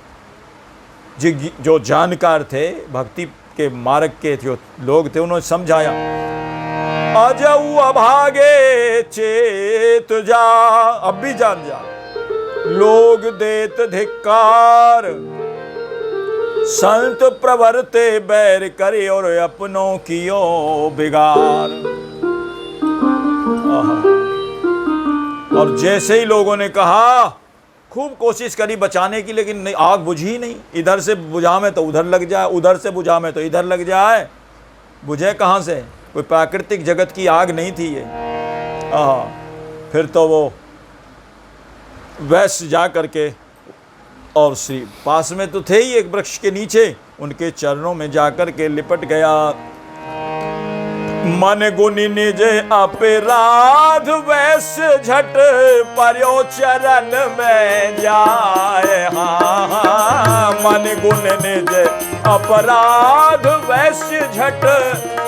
जो जानकार थे, भक्ति के मार्ग के जो लोग थे, उन्होंने समझाया, अजऊ अभागे चेत जा, अब भी जान जा, लोग देत धिक्कार, संत प्रवर्ते बैर करे और अपनों कियो बिगार। और जैसे ही लोगों ने कहा, खूब कोशिश करी बचाने की, लेकिन नहीं, आग बुझी नहीं। इधर से बुझा में तो उधर लग जाए, उधर से बुझा में तो इधर लग जाए, बुझे कहाँ से? कोई प्राकृतिक जगत की आग नहीं थी ये। फिर तो वो वैश्य जा करके, और श्री पास में तो थे ही एक वृक्ष के नीचे, उनके चरणों में जाकर के लिपट गया। मन गुनि निज अपराध वैश्य झट पर्यो चरण में जाए। हाँ, मन गुण निज अपराध वैश्य झट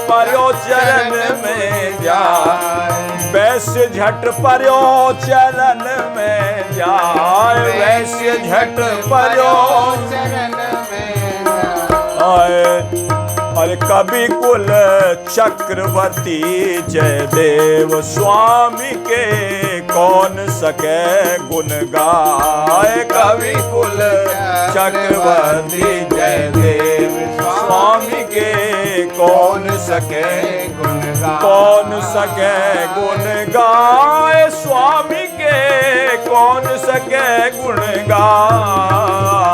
पर्यो चरण में जाए। वैश्य झट पर्यो चरण में जाए, वैश्य झट पर्यो चरण में आए। अरे कवि कुल चक्रवर्ती जयदेव स्वामी के कौन सके गुण गाए। कवि कुल चक्रवर्ती जयदेव स्वामी के कौन सके गुण गाए। कौन सके गुण गाए, स्वामी के कौन सके गुण गाए।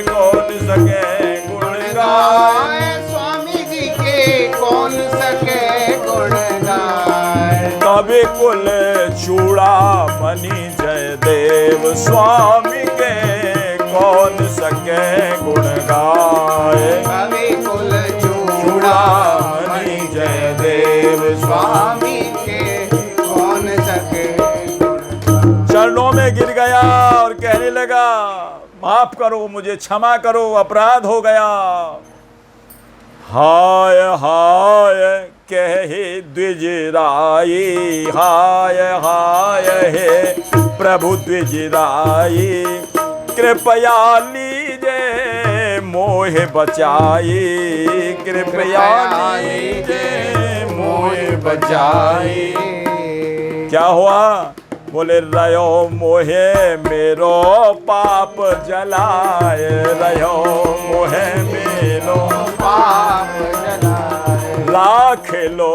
कौन सके गुण गाए, स्वामी जी के कौन सके गुण गाए। कवि कुल चूड़ामणि जयदेव स्वामी के कौन सके गुण गाए। कवि कुल चूड़ामणि जय देव स्वामी के कौन सके गुण। चरणों में गिर गया और कहने लगा, माफ करो मुझे, क्षमा करो, अपराध हो गया। हाय हाय कहे द्विजराई, हाय हाय हे प्रभु द्विजराई, कृपया लीजिए मोह बचाई, कृपया लीजिए मोह बचाई। क्या हुआ? बोले रयो मोहे मेरो पाप जलाए, रयो मोहे मेरो पाप जलाए। राख लो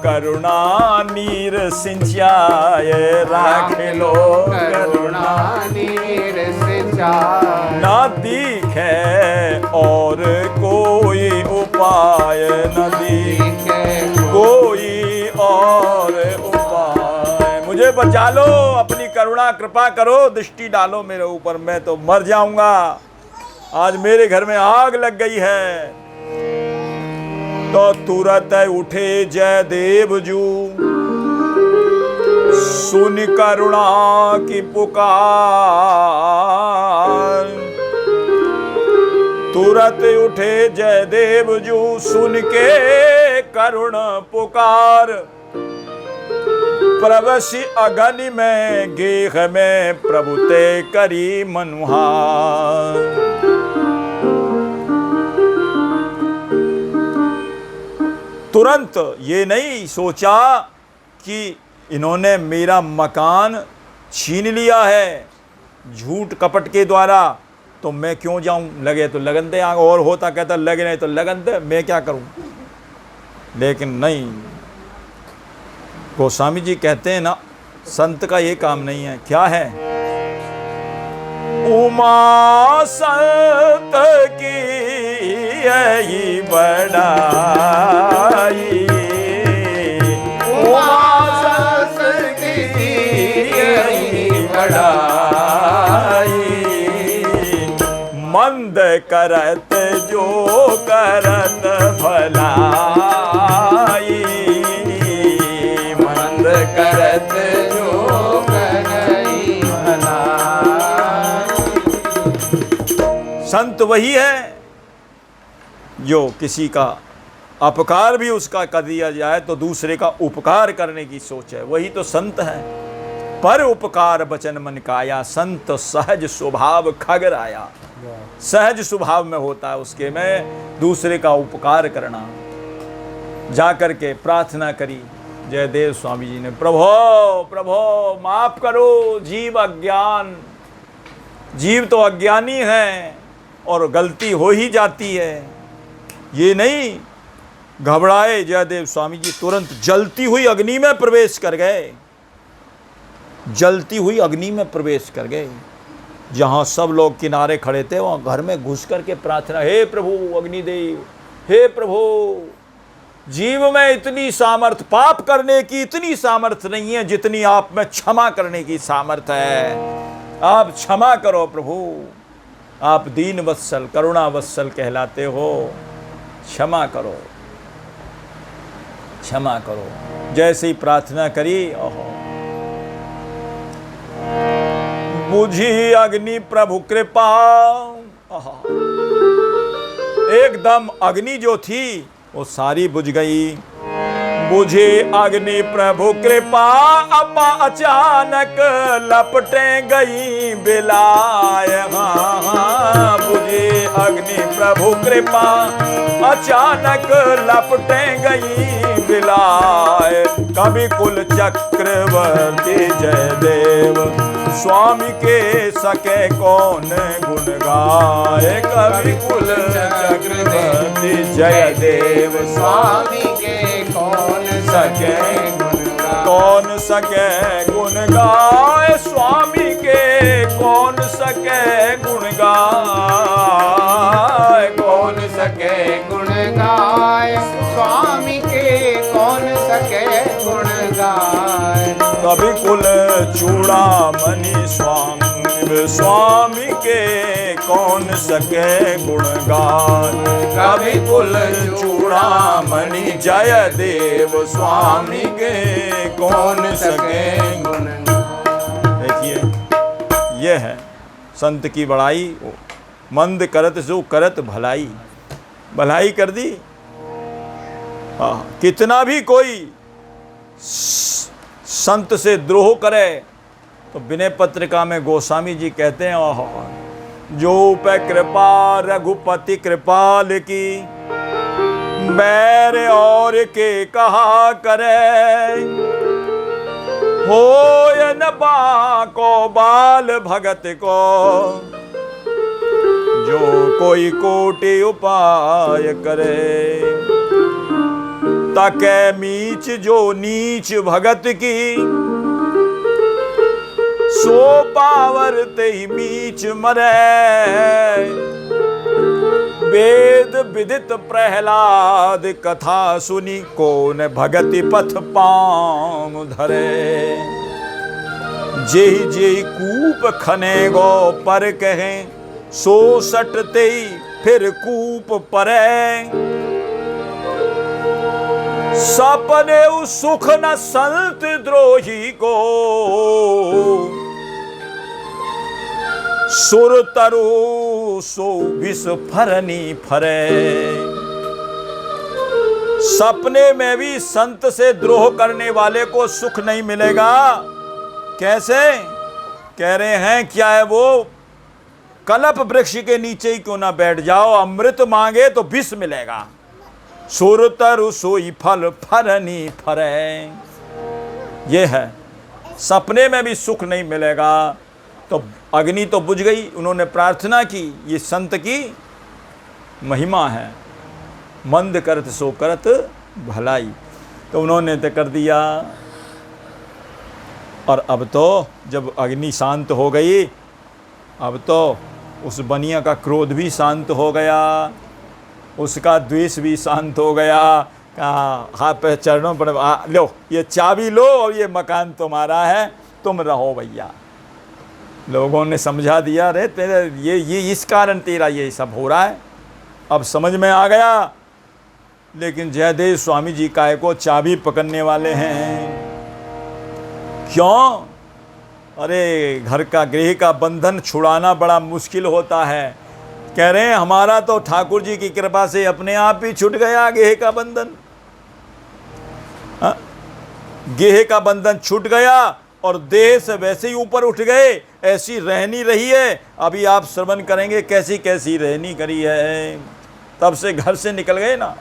करुणा नीर सिंचाए, राख लो करुणा नीर सिंचाए। ना दिखे और कोई उपाय, न दिखे कोई और उपाय। मुझे बचा लो, अपनी करुणा कृपा करो, दृष्टि डालो मेरे ऊपर, मैं तो मर जाऊंगा। आज मेरे घर में आग लग गई है। तो तुरंत उठे जयदेव जू, सुन करुणा की पुकार। तुरंत उठे जयदेव जू, सुन के करुण पुकार। प्रवसी अगनि में गेह में प्रभु ते करी मनुहार। तुरंत ये नहीं सोचा कि इन्होंने मेरा मकान छीन लिया है झूठ कपट के द्वारा, तो मैं क्यों जाऊं, लगे तो लगन दे, और होता कहता लगे नहीं तो लगन दे, मैं क्या करूं। लेकिन नहीं, गोस्वामी जी कहते हैं ना, संत का ये काम नहीं है। क्या है? उमा संत की यही बड़ाई, उमा संत की यही बड़ाई। मंद करत जो करत भलाई, मंद करत जो करई भलाई। संत वही है जो किसी का अपकार भी उसका कर दिया जाए तो दूसरे का उपकार करने की सोच है, वही तो संत है। पर उपकार बचन मन काया, संत सहज स्वभाव खगर आया। सहज स्वभाव में होता है उसके में दूसरे का उपकार करना। जाकर के प्रार्थना करी जयदेव स्वामी जी ने, प्रभो प्रभो माफ करो, जीव अज्ञान, जीव तो अज्ञानी है और गलती हो ही जाती है। ये नहीं घबराए जयदेव स्वामी जी, तुरंत जलती हुई अग्नि में प्रवेश कर गए। जलती हुई अग्नि में प्रवेश कर गए। जहाँ सब लोग किनारे खड़े थे वहाँ घर में घुस करके प्रार्थना, हे प्रभु अग्निदेव, हे प्रभु, जीव में इतनी सामर्थ, पाप करने की इतनी सामर्थ नहीं है जितनी आप में क्षमा करने की सामर्थ है। आप क्षमा करो प्रभु, आप दीन वत्सल करुणा वत्सल कहलाते हो, क्षमा करो, क्षमा करो। जैसे ही प्रार्थना करी, ओहो, बुझी अग्नि प्रभु कृपा। एकदम अग्नि जो थी वो सारी बुझ गई। बुझे अग्नि प्रभु कृपा, अपा अचानक लपटे गई बिलाय। हाँ, बुझे अग्नि प्रभु कृपा, अचानक लपटे गई बिलाय। कवि कुल चक्रवर्ती जयदेव स्वामी के सके कौन गुण गाए। कवि कुल चक्रवर्ती जयदेव स्वामी के कौन सके गुण गाए। कौन सके गुण गाए, स्वामी के कौन सके गुण गाए। कौन सके गुण गाए, स्वामी के कौन सके गुण गाए। कवि कुल चूड़ामणि स्वामी देव स्वामी के कौन सके गुणगान। कवि कुल चूड़ामणि जय देव स्वामी के कौन सके गुणगान। देखिए ये है संत की बड़ाई। मंद करत जो करत भलाई, भलाई कर दी। कितना भी कोई संत से द्रोह करे तो विनय पत्रिका में गोस्वामी जी कहते हैं, जो पे कृपा रघुपति कृपाल की, बैर और के कहा करे, हो न बाको बाल भगत को, जो कोई कोटि उपाय करे, ताके मीच जो नीच भगत की, सो पावर ते मीच मरे, वेद विदित प्रहलाद कथा सुनी, कौन भगति पथ पाम धरे, जेहि जेहि कूप खने गो पर कहें, सो सटते फिर कूप परे, सपने सुख न संत द्रोही को, सुर तरु सो विष फरनी फरे। सपने में भी संत से द्रोह करने वाले को सुख नहीं मिलेगा। कैसे? कह रहे हैं क्या है वो, कलप वृक्ष के नीचे ही क्यों ना बैठ जाओ, अमृत मांगे तो विष मिलेगा। सुर तरु सोई फल फरनी फरे, ये है। सपने में भी सुख नहीं मिलेगा। तो अग्नि तो बुझ गई, उन्होंने प्रार्थना की। ये संत की महिमा है, मंद करत सो करत भलाई। तो उन्होंने तो कर दिया। और अब तो जब अग्नि शांत हो गई, अब तो उस बनिया का क्रोध भी शांत हो गया, उसका द्वेष भी शांत हो गया। हाथ पे चरणों पर लो, ये चाबी लो और ये मकान तुम्हारा है, तुम रहो भैया। लोगों ने समझा दिया, अरे तेरे ये इस कारण तेरा ये सब हो रहा है, अब समझ में आ गया। लेकिन जयदेव स्वामी जी काय को चाबी पकड़ने वाले हैं। क्यों? अरे घर का गृह का बंधन छुड़ाना बड़ा मुश्किल होता है। कह रहे हैं हमारा तो ठाकुर जी की कृपा से अपने आप ही छूट गया गेह का बंधन। गेह का बंधन छूट गया और देह से वैसे ही ऊपर उठ गए। ऐसी रहनी रही है, अभी आप श्रवण करेंगे कैसी कैसी रहनी करी है। तब से घर से निकल गए ना।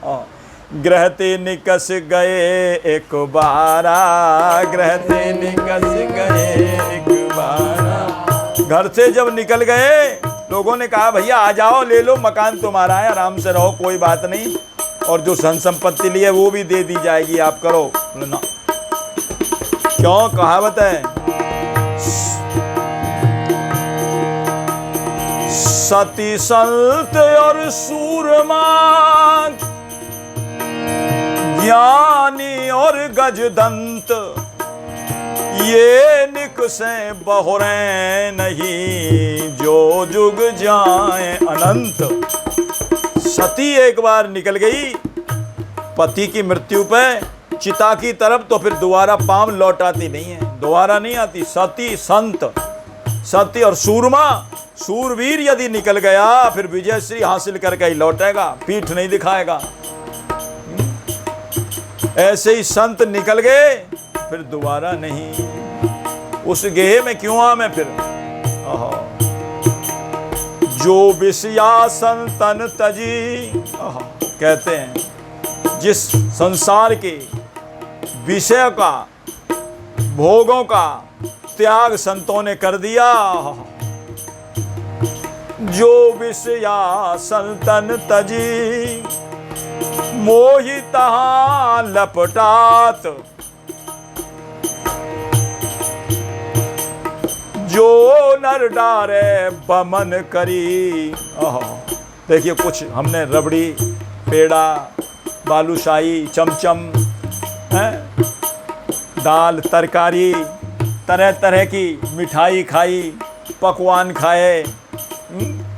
ग्रहते निकस गए एक बारा, ग्रहते निकस गए एक बारा। घर से जब निकल गए, लोगों ने कहा भैया आ जाओ, ले लो, मकान तुम्हारा है, आराम से रहो, कोई बात नहीं, और जो धन संपत्ति ली है वो भी दे दी जाएगी, आप करो ना। क्यों? कहावत है, सती संत और सूरमा, ज्ञानी और गजदंत, ये निकसे बहुरे नहीं, जो जुग जाए अनंत। सती एक बार निकल गई पति की मृत्यु पे चिता की तरफ, तो फिर दोबारा पांव लौटाती नहीं है, दोबारा नहीं आती। सती संत, सती और सूरमा, सूरवीर यदि निकल गया फिर विजय श्री हासिल करके ही लौटेगा, पीठ नहीं दिखाएगा। ऐसे ही संत निकल गए फिर दोबारा नहीं। उस गेह में क्यों आ मैं फिर? जो विषया संतन तजी, कहते हैं जिस संसार के विषय का, भोगों का त्याग संतों ने कर दिया। जो विषया संतन तजी, मोहि तहां लपटात, जो नर डारे बमन करी। देखिए कुछ हमने रबड़ी, पेड़ा, बालूशाही, चमचम, दाल, तरकारी, तरह तरह की मिठाई खाई, पकवान खाए,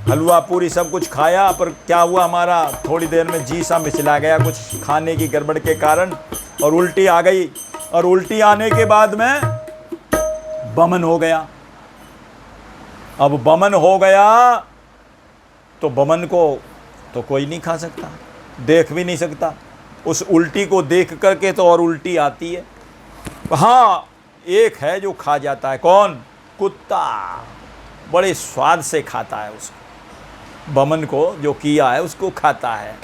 हलवा पूरी सब कुछ खाया, पर क्या हुआ हमारा थोड़ी देर में जी सा मिचला गया कुछ खाने की गड़बड़ के कारण, और उल्टी आ गई। और उल्टी आने के बाद में बमन हो गया। अब बमन हो गया तो बमन को तो कोई नहीं खा सकता, देख भी नहीं सकता। उस उल्टी को देख करके तो और उल्टी आती है। हाँ, एक है जो खा जाता है। कौन? कुत्ता। बड़े स्वाद से खाता है उसको, बमन को जो किया है उसको खाता है।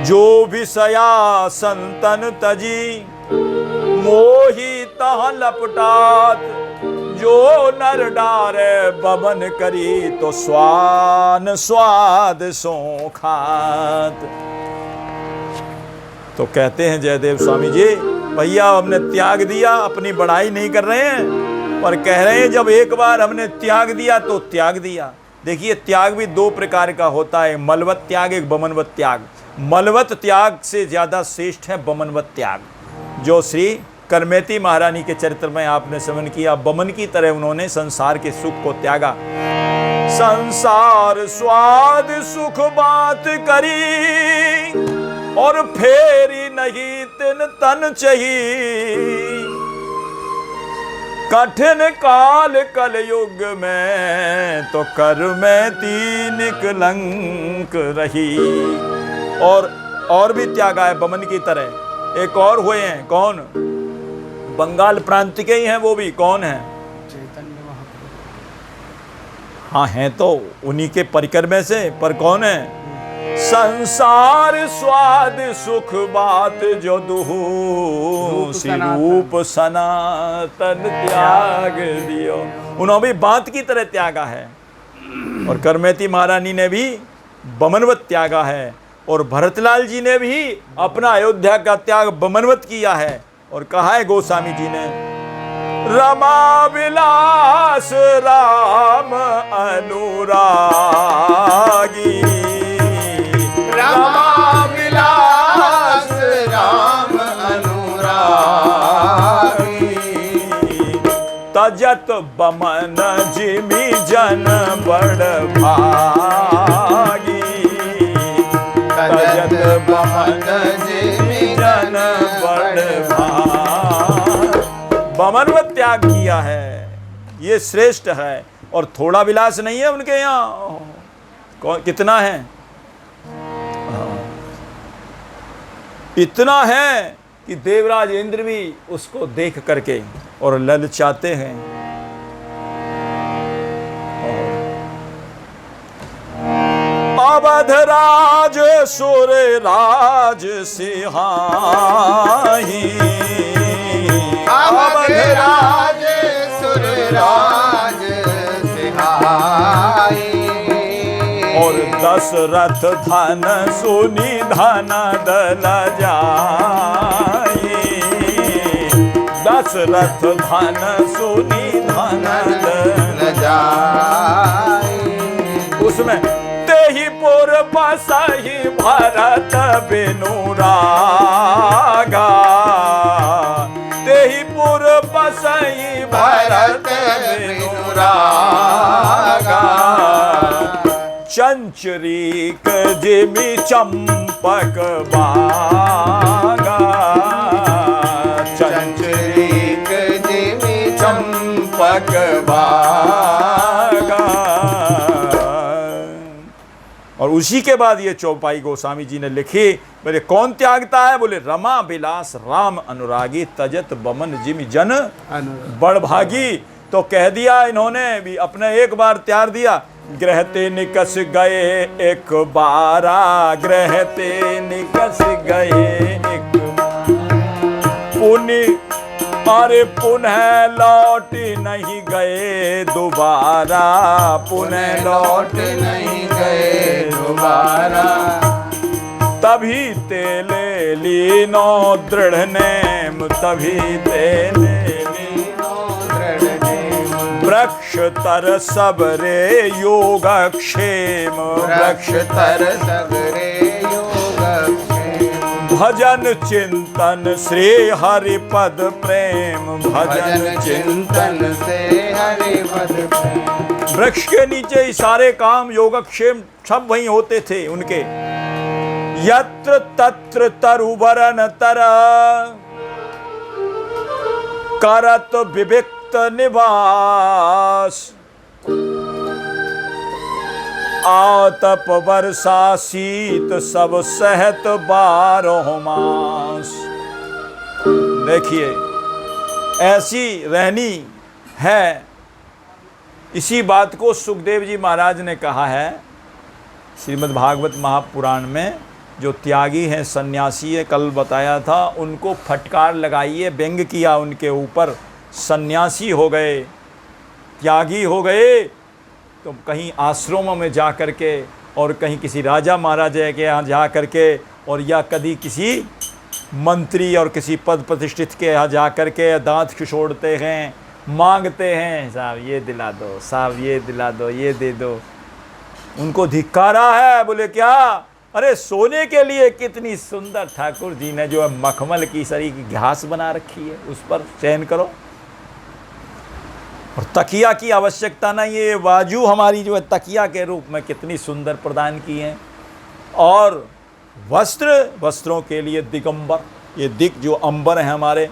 जो विषया संतन तजी मोही तह लपटात, जो नर डारे बमन करी तो स्वान स्वाद सो खात। तो कहते हैं जयदेव स्वामी जी, भैया हमने त्याग दिया, अपनी बड़ाई नहीं कर रहे हैं पर कह रहे हैं जब एक बार हमने त्याग दिया तो त्याग दिया। देखिए त्याग भी दो प्रकार का होता है, मलवत त्याग, एक बमनवत त्याग। मलवत त्याग से ज़्यादा श्रेष्ठ है बमनवत त्याग, जो श्री करमेती महारानी के चरित्र में आपने श्रवण किया। बमन की तरह उन्होंने संसार के सुख को त्यागा। संसार स्वाद सुख बात करी और फेरी नहीं तिन तन चही, कठिन काल कलयुग में तो कर में तीन कलंक रही। और भी त्यागा है बमन की तरह। एक और हुए हैं, कौन? बंगाल प्रांत के ही हैं वो भी। कौन है? चैतन्य महाप्रभु। हाँ हैं तो उन्हीं के परिकर में से, पर कौन है? संसार स्वाद सुख बात जो दुहु, रूप सनातन त्याग दियो। उन्होंने भी बात की तरह त्यागा है। और करमेती महारानी ने भी बमनवत त्यागा है। और भरतलाल जी ने भी अपना अयोध्या का त्याग बमनवत किया है। और कहा है गोस्वामी जी ने, रमा विलास राम अनुरागी, रमा विलास राम अनुरागी, तजत बमन जिमि जन बड़ भागी, तजत बमन जिमि जन बड़ भागी। बमनवत त्याग किया है, ये श्रेष्ठ है। और थोड़ा विलास नहीं है उनके यहाँ। कितना है? इतना है कि देवराज इंद्र भी उसको देख करके और ललचाते हैं। अवधराज सुर राज सिहाही, अवधराज सुर राज सिहाई, और दशरथ धन सुनी धन दल जाई, दशरथ धन सुनी धन दल जाई। उसमें तेहि पुर बसहि भरत बिनु रागा, तेहि पुर बसहि भरत बिनु रागा, चंचरीक जिमि चंपक बागा, चंचरीक जिमि चंपक बागा। और उसी के बाद ये चौपाई गोस्वामी जी ने लिखी। बोले कौन त्यागता है? बोले रमा विलास राम अनुरागी, तजत बमन जिमि जन बड़ भागी। तो कह दिया इन्होंने भी, अपने एक बार त्याग दिया। ग्रहते निकस गए एक बारा, ग्रहते निकस गए एक पुण्य, अरे पुनः लौट नहीं गए दोबारा, पुनः लौट नहीं गए दोबारा। तभी तेले लीनो दृढ़ नेम, तभी तेले लीनो दृढ़ नेम, वृक्ष तर सबरे योगक्षेम, वृक्ष तर सबरे योगक्षेम, भजन चिंतन श्री हरि पद प्रेम, भजन चिंतन से हरि पद प्रेम। वृक्ष के नीचे ही सारे काम योगक्षेम सब वहीं होते थे उनके। यत्र तत्र तरुवरन तर, करत विविक्त निवास, आतप वर्षा शीत सब सहत बारह मास। देखिए ऐसी रहनी है। इसी बात को सुखदेव जी महाराज ने कहा है श्रीमद् भागवत महापुराण में। जो त्यागी हैं, सन्यासी है, कल बताया था, उनको फटकार लगाइए, व्यंग किया उनके ऊपर। सन्यासी हो गए, त्यागी हो गए, तो कहीं आश्रमों में जा कर के और कहीं किसी राजा महाराजा के यहाँ जा कर के, और या कभी किसी मंत्री और किसी पद प्रतिष्ठित के यहाँ जा कर के दांत खिसोड़ते हैं, मांगते हैं, साहब ये दिला दो, साहब ये दिला दो, ये दे दो। उनको धिक्कारा है। बोले क्या? अरे सोने के लिए कितनी सुंदर ठाकुर जी ने जो है मखमल की सरी की घास बना रखी है, उस पर चयन करो। और तकिया की आवश्यकता नहीं है, बाजू हमारी जो है तकिया के रूप में कितनी सुंदर प्रदान की है। और वस्त्रों के लिए दिगंबर, ये दिक जो अंबर हैं हमारे,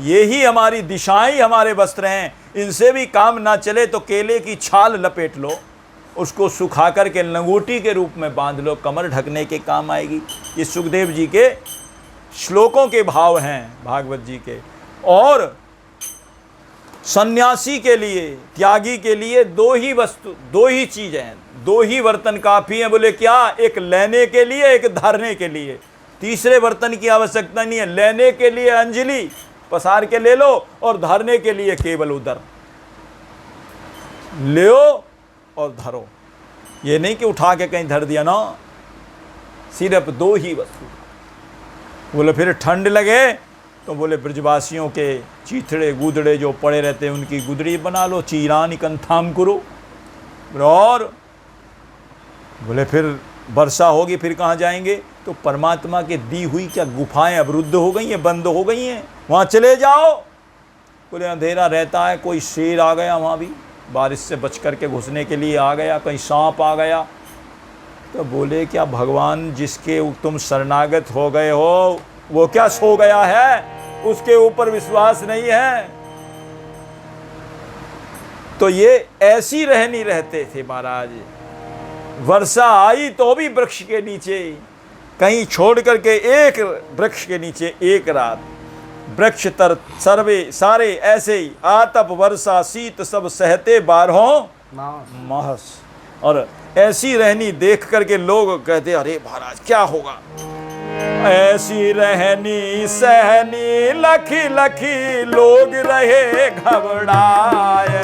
ये ही हमारी दिशाएं हमारे वस्त्र हैं। इनसे भी काम ना चले तो केले की छाल लपेट लो, उसको सुखा कर के लंगोटी के रूप में बांध लो, कमर ढकने के काम आएगी। ये सुखदेव जी के श्लोकों के भाव हैं भागवत जी के। और सन्यासी के लिए, त्यागी के लिए दो ही वस्तु, दो ही चीज़ें हैं, दो ही बर्तन काफ़ी हैं। बोले क्या? एक लेने के लिए, एक धरने के लिए। तीसरे बर्तन की आवश्यकता नहीं है। लेने के लिए अंजलि पसार के ले लो, और धरने के लिए केवल उदर लो और धरो। ये नहीं कि उठा के कहीं धर दिया ना, सिर्फ दो ही वस्तु। बोले फिर ठंड लगे तो बोले ब्रजवासियों के चीथड़े गुदड़े जो पड़े रहते हैं उनकी गुदड़ी बना लो, चीरानी कंथाम करो। और बोले फिर वर्षा होगी, फिर कहाँ जाएंगे? तो परमात्मा के दी हुई क्या गुफाएं अवरुद्ध हो गई हैं, बंद हो गई हैं, वहाँ चले जाओ। बोले अंधेरा रहता है, कोई शेर आ गया वहाँ भी, बारिश से बच कर के घुसने के लिए आ गया, कहीं सांप आ गया। तो बोले क्या भगवान जिसके तुम शरणागत हो गए हो वो क्या सो गया है? उसके ऊपर विश्वास नहीं है। तो ये ऐसी रहनी रहते थे महाराज। वर्षा आई तो भी वृक्ष के नीचे, कहीं छोड़ करके एक वृक्ष के नीचे एक रात, वृक्ष तर सर्वे सारे ऐसे ही, आतप वर्षा शीत सब सहते बारहों मास। और ऐसी रहनी देख करके लोग कहते अरे महाराज क्या होगा? ऐसी रहनी सहनी लखी लखी लोग रहे घबराए।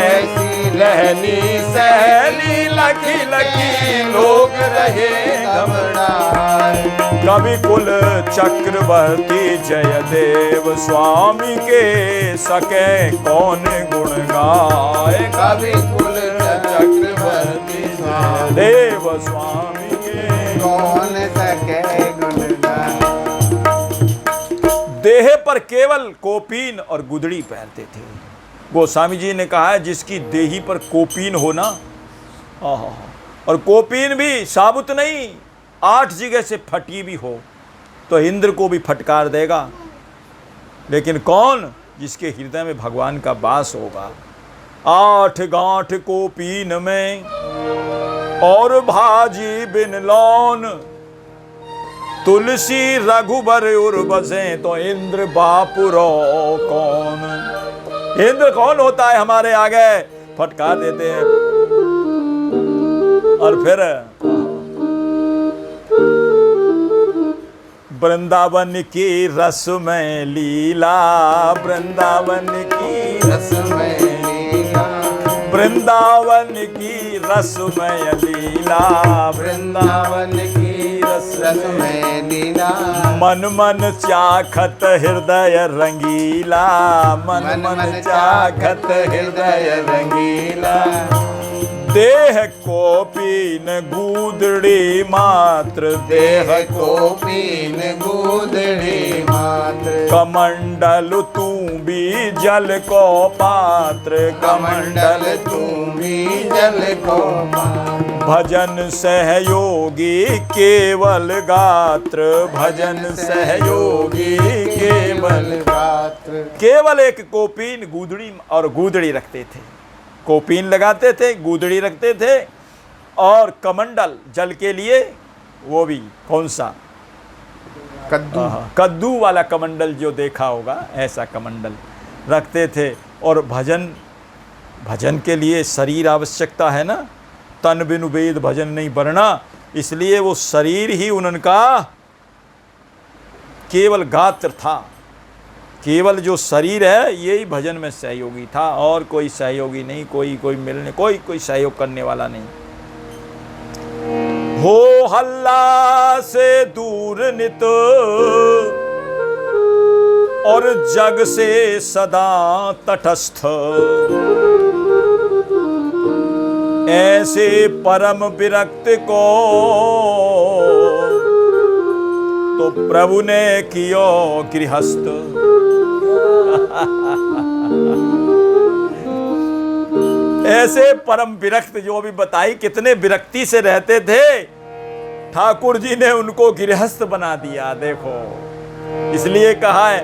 ऐसी रहनी सहनी लखी लखी लोग रहे घबराए। कवि कुल चक्रवर्ती जयदेव स्वामी के सके कौन गुण गाए। कवि कुल चक्रवर्ती देव स्वामी के कौन सके गुण गाए। देह पर केवल कोपीन और गुदड़ी पहनते थे। गोस्वामी जी ने कहा है जिसकी देही पर कोपीन हो ना, और कोपीन भी साबुत नहीं, 8 जगह से फटी भी हो तो इंद्र को भी फटकार देगा। लेकिन कौन? जिसके हृदय में भगवान का वास होगा। 8 गांठ कोपीन में और भाजी बिन लौन, तुलसी रघुबर उर बसे तो इंद्र बापुरो कौन। इंद्र कौन होता है हमारे आगे? फटकार देते हैं। और फिर वृंदावन की रस में लीला, वृंदावन की रस में लीला, वृंदावन की रस में लीला, वृंदावन की रस में लीला। मन मन चाखत हृदय रंगीला, मन मन चाखत हृदय रंगीला। देह कोपीन गूदड़ी मात्र, देह को पीन गूदड़ी मात्र, कमंडल तू भी जल को पात्र, कमंडल तू भी जल को पात्र, भजन सहयोगी केवल गात्र, भजन सहयोगी केवल। गात्र, केवल एक कोपीन गूदड़ी और गूदड़ी रखते थे, कोपीन लगाते थे, गूदड़ी रखते थे, और कमंडल जल के लिए, वो भी कौन सा, कद्दू, कद्दू वाला कमंडल जो देखा होगा, ऐसा कमंडल रखते थे। और भजन के लिए शरीर आवश्यकता है ना, तन बिनु वेद भजन नहीं बरना, इसलिए वो शरीर ही उनका केवल गात्र था, केवल जो शरीर है यही भजन में सहयोगी था, और कोई सहयोगी नहीं, कोई मिलने, कोई सहयोग करने वाला नहीं। हो हल्ला से दूर नित और जग से सदा तटस्थ, ऐसे परम विरक्त को तो प्रभु ने कियो गृहस्थ। ऐसे परम विरक्त, जो भी बताई कितने विरक्ति से रहते थे, ठाकुर जी ने उनको गृहस्थ बना दिया। देखो, इसलिए कहा है,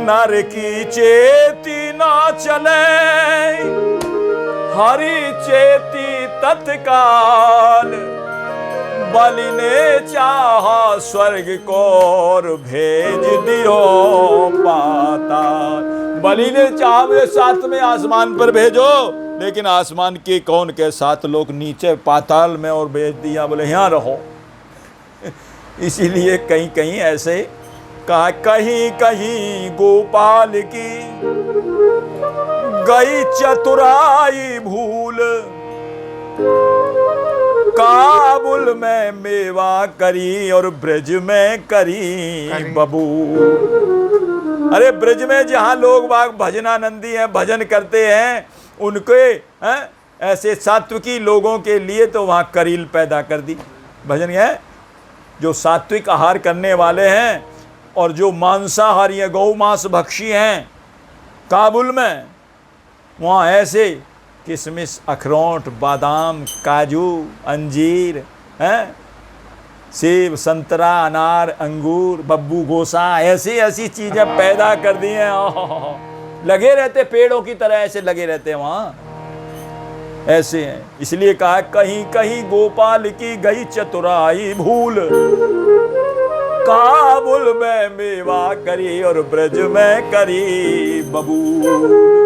नर की चेती ना चले हरि चेती तत्काल, बलि ने चाहा स्वर्ग को और भेज दियो पाताल। बलि ने चाहा मुझे साथ में आसमान पर भेजो, लेकिन आसमान के कौन के 7 लोग नीचे पाताल में, और भेज दिया, बोले यहाँ रहो। इसीलिए कहीं कहीं ऐसे कहा, कहीं कहीं गोपाल की गई चतुराई भूल, काबुल में मेवा करी और ब्रज में करी बबूल। अरे ब्रज में जहाँ लोग बाग भजनानंदी हैं, भजन करते हैं, उनके ऐसे सात्विकी लोगों के लिए तो वहाँ करील पैदा कर दी। भजन है जो सात्विक आहार करने वाले हैं और जो मांसाहारी हैं, गौ मांस भक्षी हैं, काबुल में वहाँ ऐसे किशमिश, अखरोट, बादाम, काजू, अंजीर हैं, सेब, संतरा, अनार, अंगूर, बब्बू गोसा, ऐसी ऐसी चीज़ें पैदा कर दी हैं। लगे रहते पेड़ों की तरह, ऐसे लगे रहते हैं वहाँ, ऐसे हैं। इसलिए कहा, कहीं कहीं गोपाल की गई चतुराई भूल, काबुल में मेवा करी और ब्रज में करी बबूल।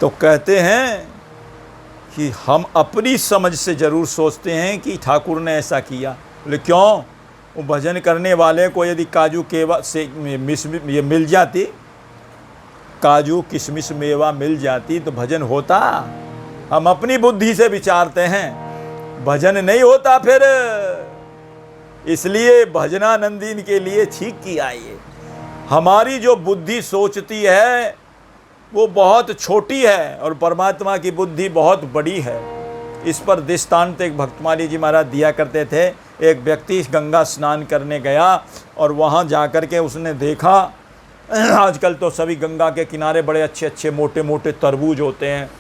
तो कहते हैं कि हम अपनी समझ से जरूर सोचते हैं कि ठाकुर ने ऐसा किया। बोले क्यों? वो भजन करने वाले को यदि काजू केवा से ये मिल जाती, काजू किशमिश मेवा मिल जाती तो भजन होता। हम अपनी बुद्धि से विचारते हैं, भजन नहीं होता फिर। इसलिए भजनानंदीन के लिए ठीक किया ये। हमारी जो बुद्धि सोचती है वो बहुत छोटी है और परमात्मा की बुद्धि बहुत बड़ी है। इस पर दृष्टांत एक भक्तमाली जी महाराज दिया करते थे। एक व्यक्ति गंगा स्नान करने गया और वहाँ जाकर के उसने देखा, आजकल तो सभी गंगा के किनारे बड़े अच्छे अच्छे मोटे मोटे तरबूज होते हैं,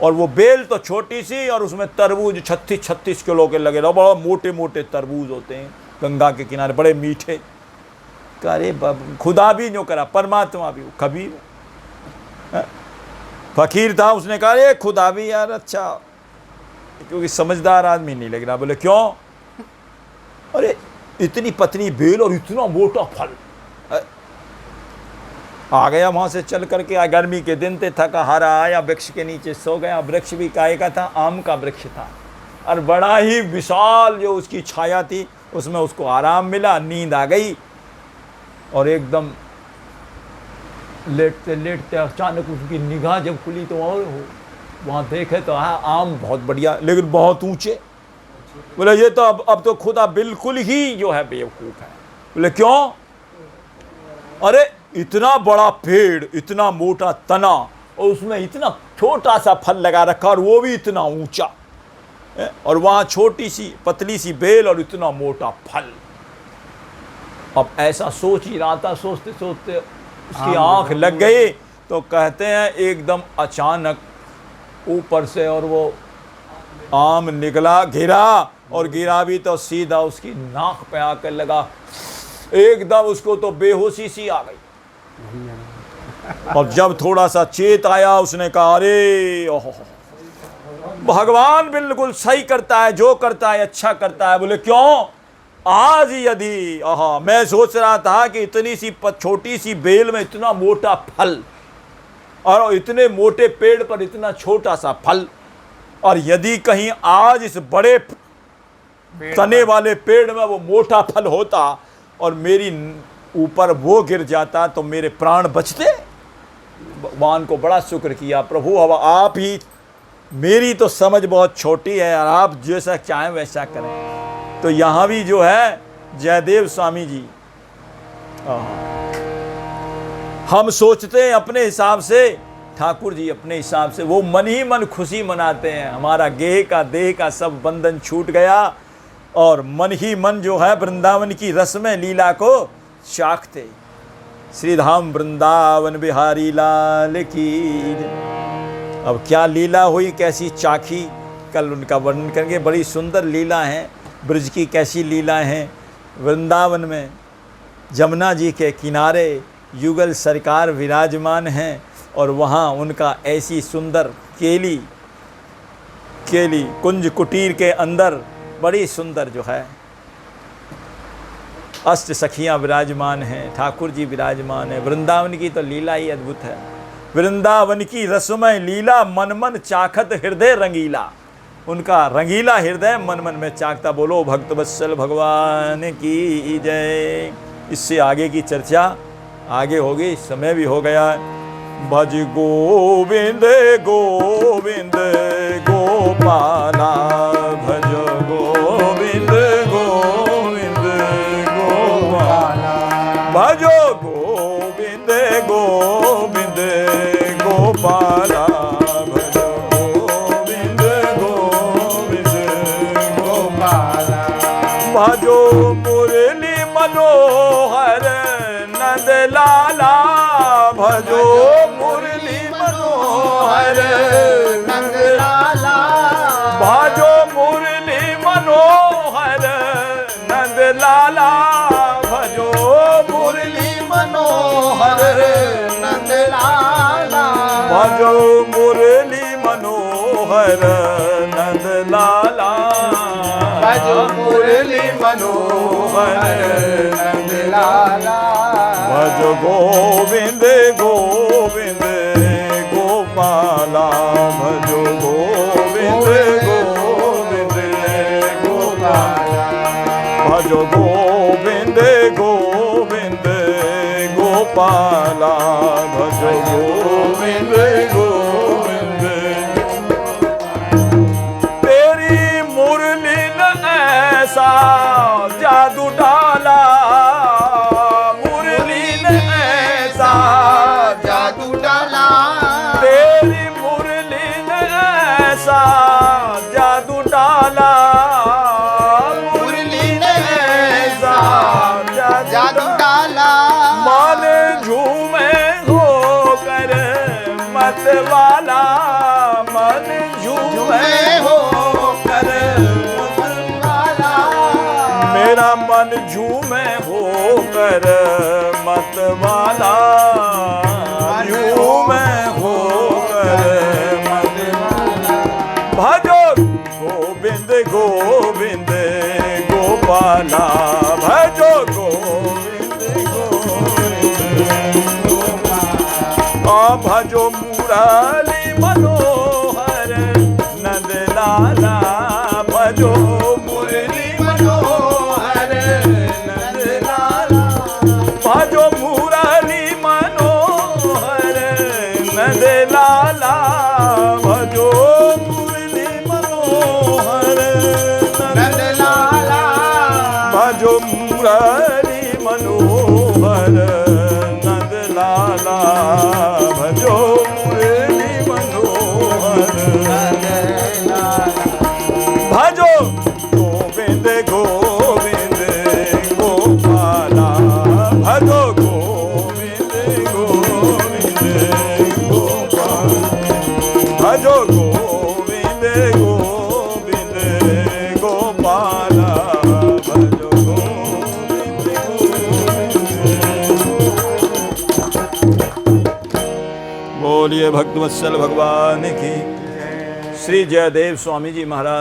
और वो बेल तो छोटी सी और उसमें तरबूज 36-36 किलो के लगे रहो, बड़ा मोटे मोटे तरबूज होते हैं गंगा के किनारे, बड़े मीठे। अरे खुदा भी जो करा, परमात्मा भी, कभी फकीर था, उसने कहा अरे खुदा भी यार अच्छा, क्योंकि समझदार आदमी नहीं लग रहा। बोले क्यों? अरे इतनी पतली बेल और इतना मोटा फल। आ गया वहाँ से चल करके, गर्मी के दिन थे, थका हारा आया, वृक्ष के नीचे सो गया। वृक्ष भी काय का था? आम का वृक्ष था, और बड़ा ही विशाल जो उसकी छाया थी, उसमें उसको आराम मिला, नींद आ गई। और एकदम लेटते लेटते अचानक उसकी निगाह जब खुली तो और वहाँ देखे तो आम बहुत बढ़िया, लेकिन बहुत ऊंचे। बोले ये तो अब तो खुदा बिल्कुल ही जो है बेवकूफ़ है। बोले क्यों? अरे इतना बड़ा पेड़, इतना मोटा तना, और उसमें इतना छोटा सा फल लगा रखा, और वो भी इतना ऊंचा, और वहाँ छोटी सी पतली सी बेल और इतना मोटा फल। अब ऐसा सोच ही रहा था, सोचते सोचते उसकी आंख लग गई। तो कहते हैं एकदम अचानक ऊपर से और वो आम निकला, गिरा, और गिरा भी तो सीधा उसकी नाक पे आकर लगा। एकदम उसको तो बेहोशी सी आ गई। और जब थोड़ा सा चेत आया, उसने कहा अरे ओहो, भगवान बिल्कुल सही करता है, जो करता है अच्छा करता है। बोले क्यों? आज यदि मैं सोच रहा था कि इतनी सी छोटी सी बेल में इतना मोटा फल, और इतने मोटे पेड़ पर इतना छोटा सा फल, और यदि कहीं आज इस बड़े तने वाले पेड़ में वो मोटा फल होता और मेरी ऊपर वो गिर जाता तो मेरे प्राण बचते। भगवान को बड़ा शुक्र किया, प्रभु अब आप ही, मेरी तो समझ बहुत छोटी है और आप जैसा चाहें वैसा करें। तो यहाँ भी जो है जयदेव स्वामी जी, हम सोचते हैं अपने हिसाब से, ठाकुर जी अपने हिसाब से, वो मन ही मन खुशी मनाते हैं। हमारा गेह का देह का सब बंधन छूट गया और मन ही मन जो है वृंदावन की रसमय लीला को चाखते। श्री धाम वृंदावन बिहारी लाल की। अब क्या लीला हुई, कैसी चाखी, कल उनका वर्णन करेंगे। बड़ी सुंदर लीला है, ब्रज की कैसी लीला हैं। वृंदावन में जमुना जी के किनारे युगल सरकार विराजमान हैं और वहाँ उनका ऐसी सुंदर केली कुंज कुटीर के अंदर बड़ी सुंदर जो है अष्ट सखियाँ विराजमान हैं, ठाकुर जी विराजमान हैं। वृंदावन की तो लीला ही अद्भुत है। वृंदावन की रसमय लीला मन मन चाखत हृदय रंगीला। उनका रंगीला हृदय मन मन में चाखता। बोलो भक्त वत्सल भगवान की जय। इससे आगे की चर्चा आगे होगी, समय भी हो गया है। भज गोविंद गोविंद गोपाला, भज गोविंद गोविंद गोपाला, भजो गोविंद गोविंद गोपाला, भजो गोविंद गोविंद गोपाला, भजो मुरली मनोहर नंद लाला, भजो मुरली मनोहर नंद लाला, भजो मुरली मनोहर नंद लाला, भजो मुरली मनोहर नंद लाला, भजो मुरली मनोहर नंद लाला, भजो मुरली मनोहर नंद लाला, भजो गोविंद गोविंद गोपाला, भजो गोविंद गोविंद गोपाला, भजो गोविंद गोविंद गोपाला, भजो गोविंद गोविंद। तेरी मुरली ने ऐसा जादू डाला, जादू डाला, तेरी मुरली ने ऐसा जादू डाला, मुरली ने ऐसा जादू डाला, मन झूमे होकर मत वाला, मन झूमे होकर मत वाला, मेरा मन झूमे होकर मत वाला, झूमे होकर मत वाला, भजो गोविंद गोविंद गोपाला, भजो गोविंद गोविंद गोपाला, भजो मुरली मनोहर नंद लाला, भजो मुरली मनोहर नंद लाला, भजो मुरली मनोहर नंद लाला, भजो मुरली मनोहर नंद लाला, भजो मुरली मनोहर नंद बोलिए भक्तवत्सल भगवान की। श्री जयदेव स्वामी जी महाराज।